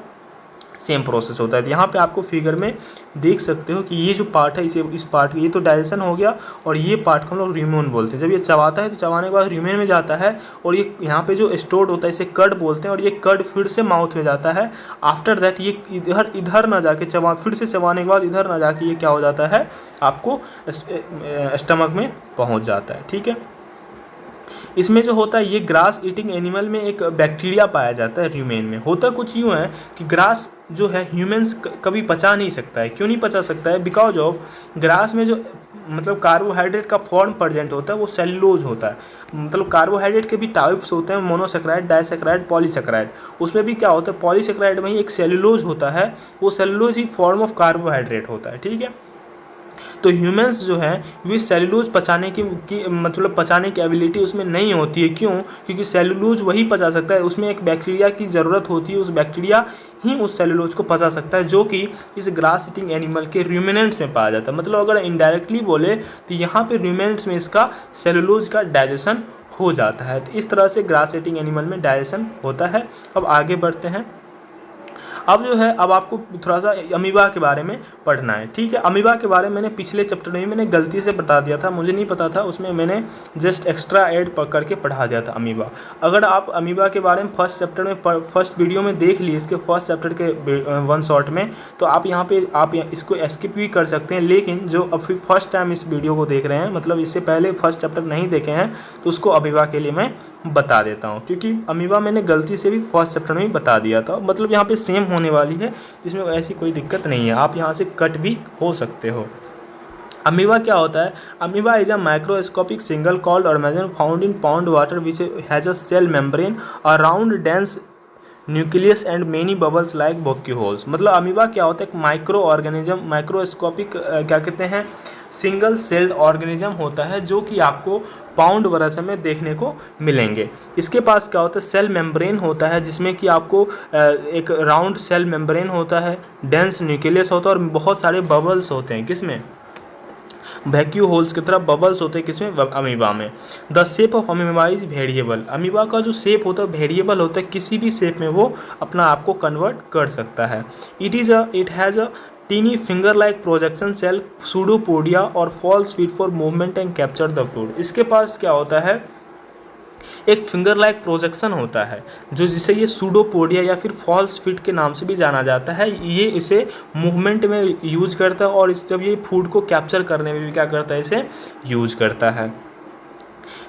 सेम प्रोसेस होता है। तो यहाँ पे आपको फिगर में देख सकते हो कि ये जो पार्ट है, इसे इस पार्ट ये तो डाइजेशन हो गया, और ये पार्ट को हम लोग रूमेन बोलते हैं। जब ये चबाता है तो चबाने के बाद रूमेन में जाता है, और ये यहाँ पे जो स्टोर्ड होता है इसे कर्ड बोलते हैं, और ये कर्ड फिर से माउथ में जाता है। आफ्टर दैट ये इधर ना जाके फिर से चबाने के बाद इधर ना जाके ये क्या हो जाता है, आपको स्टमक में पहुँच जाता है। ठीक है, इसमें जो होता है ये ग्रास ईटिंग एनिमल में एक बैक्टीरिया पाया जाता है रूमेन में। होता कुछ यूँ है कि ग्रास जो है ह्यूमंस कभी पचा नहीं सकता है। क्यों नहीं पचा सकता है? बिकॉज ऑफ ग्रास में जो मतलब कार्बोहाइड्रेट का फॉर्म प्रेजेंट होता है वो सेलुलोज होता है। मतलब कार्बोहाइड्रेट के भी टाइप्स होते हैं, मोनोसेक्राइड, डाइसेक्राइड, पॉलीसेक्राइड। उसमें भी क्या होता है, पॉलीसेक्राइड में ही एक सेलुलोज होता है, वो cellulose he form of carbohydrate होता है। ठीक है, तो ह्यूमंस जो है वे सेलुलोज पचाने की मतलब पचाने की एबिलिटी उसमें नहीं होती है। क्यों? क्योंकि सेलुलोज वही पचा सकता है, उसमें एक बैक्टीरिया की ज़रूरत होती है, उस बैक्टीरिया ही उस सेलुलोज को पचा सकता है, जो कि इस ग्रास ईटिंग एनिमल के रूमिनेंट्स में पाया जाता है। मतलब अगर इनडायरेक्टली बोले तो यहाँ पे रूमिनेंट्स में इसका सेलुलोज का डाइजेशन हो जाता है। तो इस तरह से ग्रास ईटिंग एनिमल में डाइजेशन होता है। अब आगे बढ़ते हैं। अब जो है अब आपको थोड़ा सा अमीबा के बारे में पढ़ना है। ठीक है, अमीबा के बारे में मैंने पिछले चैप्टर में मैंने गलती से बता दिया था, मुझे नहीं पता था, उसमें मैंने जस्ट एक्स्ट्रा ऐड करके पढ़ा दिया था अमीबा। अगर आप अमीबा के बारे में फर्स्ट चैप्टर में फर्स्ट वीडियो में देख लिए, इसके फर्स्ट चैप्टर के वन शॉट में, तो आप यहाँ पे आप इसको स्किप भी कर सकते हैं। लेकिन जो अब फिर फर्स्ट टाइम इस वीडियो को देख रहे हैं, मतलब इससे पहले फर्स्ट चैप्टर नहीं देखे हैं, तो उसको अमीबा के लिए मैं बता देता हूँ, क्योंकि अमीबा मैंने गलती से भी फर्स्ट चैप्टर में ही बता दिया था। मतलब यहाँ पे सेम होने वाली है, इसमें ऐसी कोई दिक्कत नहीं है, आप यहाँ से कट भी हो सकते हो। अमीबा क्या होता है? Amoeba is a microscopic single called organism found in pond water which has a cell membrane around dense nucleus and many bubbles like vacuum holes. मतलब अमीबा क्या होता है? एक माइक्रो ऑर्गेनिज्म, माइक्रोस्कोपिक क्या कहते हैं, सिंगल सेल्ड ऑर्गेनिज्म होता है, जो कि आपको पाउंड वगैरह में देखने को मिलेंगे। इसके पास क्या होता है? सेल मेम्ब्रेन होता है, जिसमें कि आपको एक राउंड सेल मेम्ब्रेन होता है, डेंस न्यूक्लियस होता है, और बहुत सारे बबल्स होते हैं। किसमें? वैक्यूम होल्स की तरह बबल्स होते हैं। किसमें? अमीबा में। The shape of amoeba is variable. Amoeba का जो शेप होता है वेरिएबल होता है, किसी भी शेप में वो अपना आप को कन्वर्ट कर सकता है। It has a tiny finger like projection cell, pseudopodia और false feet for movement and capture the food. इसके पास क्या होता है? एक फिंगर लाइक प्रोजेक्शन होता है, जो जिसे ये सूडोपोडिया या फिर फॉल्स फीट के नाम से भी जाना जाता है। ये इसे मूवमेंट में यूज करता है, और जब ये फूड को कैप्चर करने में भी क्या करता है, इसे यूज करता है।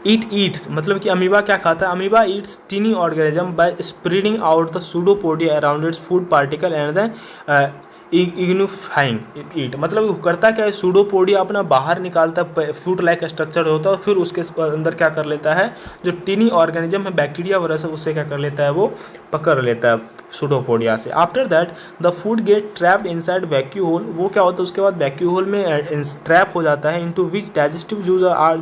इट ईट्स, मतलब कि अमीबा क्या खाता है? Amoeba eats tiny organism by spreading out the pseudopodia around its food particle and then engulfing it. मतलब वो करता क्या है? सूडोपोडिया अपना बाहर निकालता है, फ्रूट लाइक स्ट्रक्चर होता है, और फिर उसके अंदर क्या कर लेता है, जो टीनी ऑर्गेनिज्म है बैक्टीरिया वगैरह से, उससे क्या कर लेता है, वो पकड़ लेता है सूडोपोडिया से। After that the food get trapped inside vacuum hole. वो क्या होता है? उसके बाद वैक्यूम होल में ट्रैप हो जाता है, into which digestive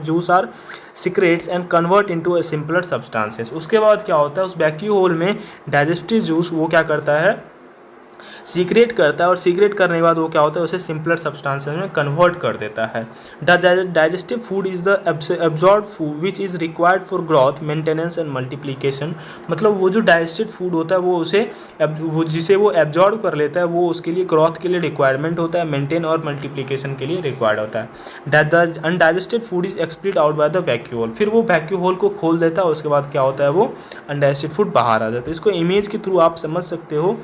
juice are secrets and convert into a simpler substances. उसके बाद क्या होता है? उस वैक्यूम होल में डाइजेस्टिव जूस वो क्या करता है, सीक्रेट करता है, और सीक्रेट करने के बाद वो क्या होता है, उसे सिंपलर सब्सटेंसेस में कन्वर्ट कर देता है। Digestive food is the absorb food which is required for growth, maintenance and multiplication. मतलब वो जो डाइजेस्टेड फूड होता है वो जिसे वो एब्जॉर्ब कर लेता है, वो उसके लिए ग्रोथ के लिए रिक्वायरमेंट होता है, मेंटेन और मल्टीप्लिकेशन के लिए रिक्वायर्ड होता है। Undigested food is expelled out by the vacuole. फिर वो वैक्यूम होल को खोल देता है, उसके बाद क्या होता है, वो अनडाइजेस्टेड फूड बाहर आ जाता है। इसको इमेज के थ्रू आप समझ सकते हो।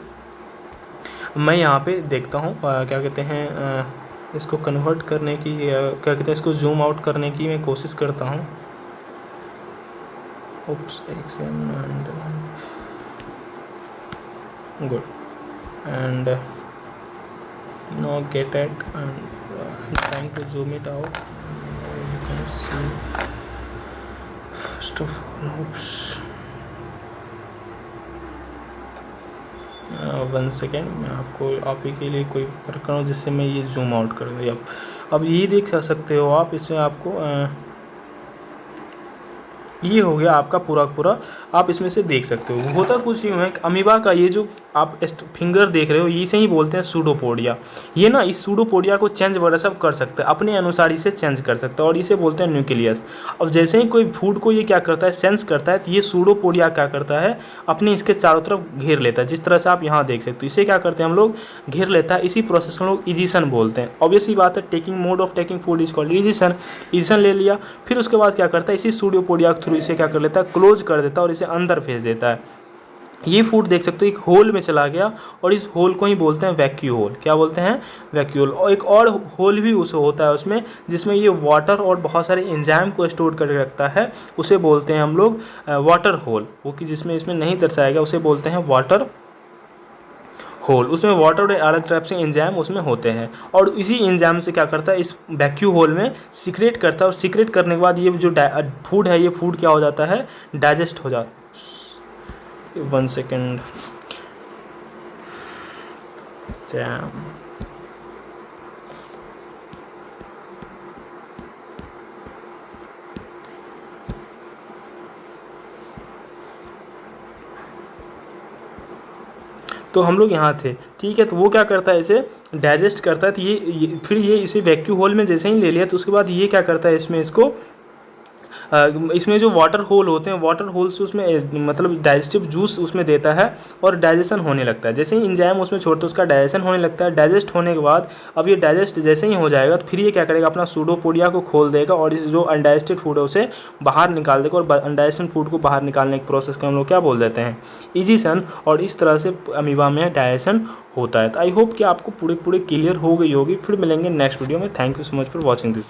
मैं यहाँ पे देखता हूँ क्या कहते हैं, इसको कन्वर्ट करने की, क्या कहते हैं, इसको जूम आउट करने की मैं कोशिश करता हूँ। Oops, and good and no get at and trying to zoom it out. You can see first of all, oops, 1 second, मैं आपको आप ही के लिए कोई वर्क कर रहा हूँ जिससे मैं ये जूम आउट कर दूँ। अब ये देख सकते हो आप, इसमें आपको ये हो गया आपका पूरा, आप इसमें से देख सकते हो। होता कुछ यूँ है कि अमीबा का ये जो आप फिंगर देख रहे हो, इसे ही बोलते हैं सूडोपोडिया। ये ना इस सूडोपोडिया को चेंज वगैरह सब कर सकते हैं, अपने अनुसार इसे चेंज कर सकते हैं और इसे बोलते हैं न्यूक्लियस। अब जैसे ही कोई फूड को ये क्या करता है, सेंस करता है, तो ये सूडोपोडिया क्या करता है, अपने इसके चारों तरफ घेर लेता है। जिस तरह से आप यहाँ देख सकते हो, इसे क्या करते हैं हम लोग, घेर लेता है। इसी प्रोसेस को हम लोग इजिशन बोलते हैं। ऑब्वियसली बात है, taking mode of taking food is called ingestion. Ingestion ले लिया, फिर उसके बाद क्या करता है, इसी सूडोपोडिया के थ्रू इसे क्या कर लेता है, क्लोज कर देता है और इसे अंदर भेज देता है। ये फूड देख सकते हो एक होल में चला गया और इस होल को ही बोलते हैं वैक्यूल होल। क्या बोलते हैं, वैक्यूल। और एक और होल भी उसे होता है उसमें, जिसमें ये वाटर और बहुत सारे एंजाइम को स्टोर करके रखता है, उसे बोलते हैं हम लोग वाटर होल। वो कि जिसमें इसमें नहीं दर्शाया गया, उसे बोलते हैं वाटर होल। उसमें वाटर और अलग टाइप से एंजाइम उसमें होते हैं और इसी एंजाइम से क्या करता है, इस वैक्यूम होल में सीक्रेट करता है और सीक्रेट करने के बाद ये जो फूड है, ये फूड क्या हो जाता है, डाइजेस्ट हो जाता है। 1 सेकेंड। तो हम लोग यहाँ थे, ठीक है। तो वो क्या करता है, इसे डाइजेस्ट करता है। तो ये फिर ये इसे वैक्यूम होल में जैसे ही ले लिया, तो उसके बाद ये क्या करता है, इसमें जो वाटर होल होते हैं, वाटर होल से उसमें मतलब डाइजेस्टिव जूस उसमें देता है और डाइजेशन होने लगता है। जैसे ही एंजाइम उसमें छोड़ते उसका डाइजेशन होने लगता है। डाइजेस्ट होने के बाद अब ये डाइजेस्ट जैसे ही हो जाएगा, तो फिर ये क्या करेगा, अपना सूडोपोडिया को खोल देगा और इस जो अनडाइजेस्टेड फूड है उसे बाहर निकाल देगा। और अनडाइजेस्टेड फूड को बाहर निकालने के प्रोसेस को हम लोग क्या बोल देते हैं, इजिशन। और इस तरह से अमीबा में डाइजेशन होता है। तो आई होप कि आपको पूरे क्लियर हो गई होगी। फिर मिलेंगे नेक्स्ट वीडियो में। Thank you so much for watching this.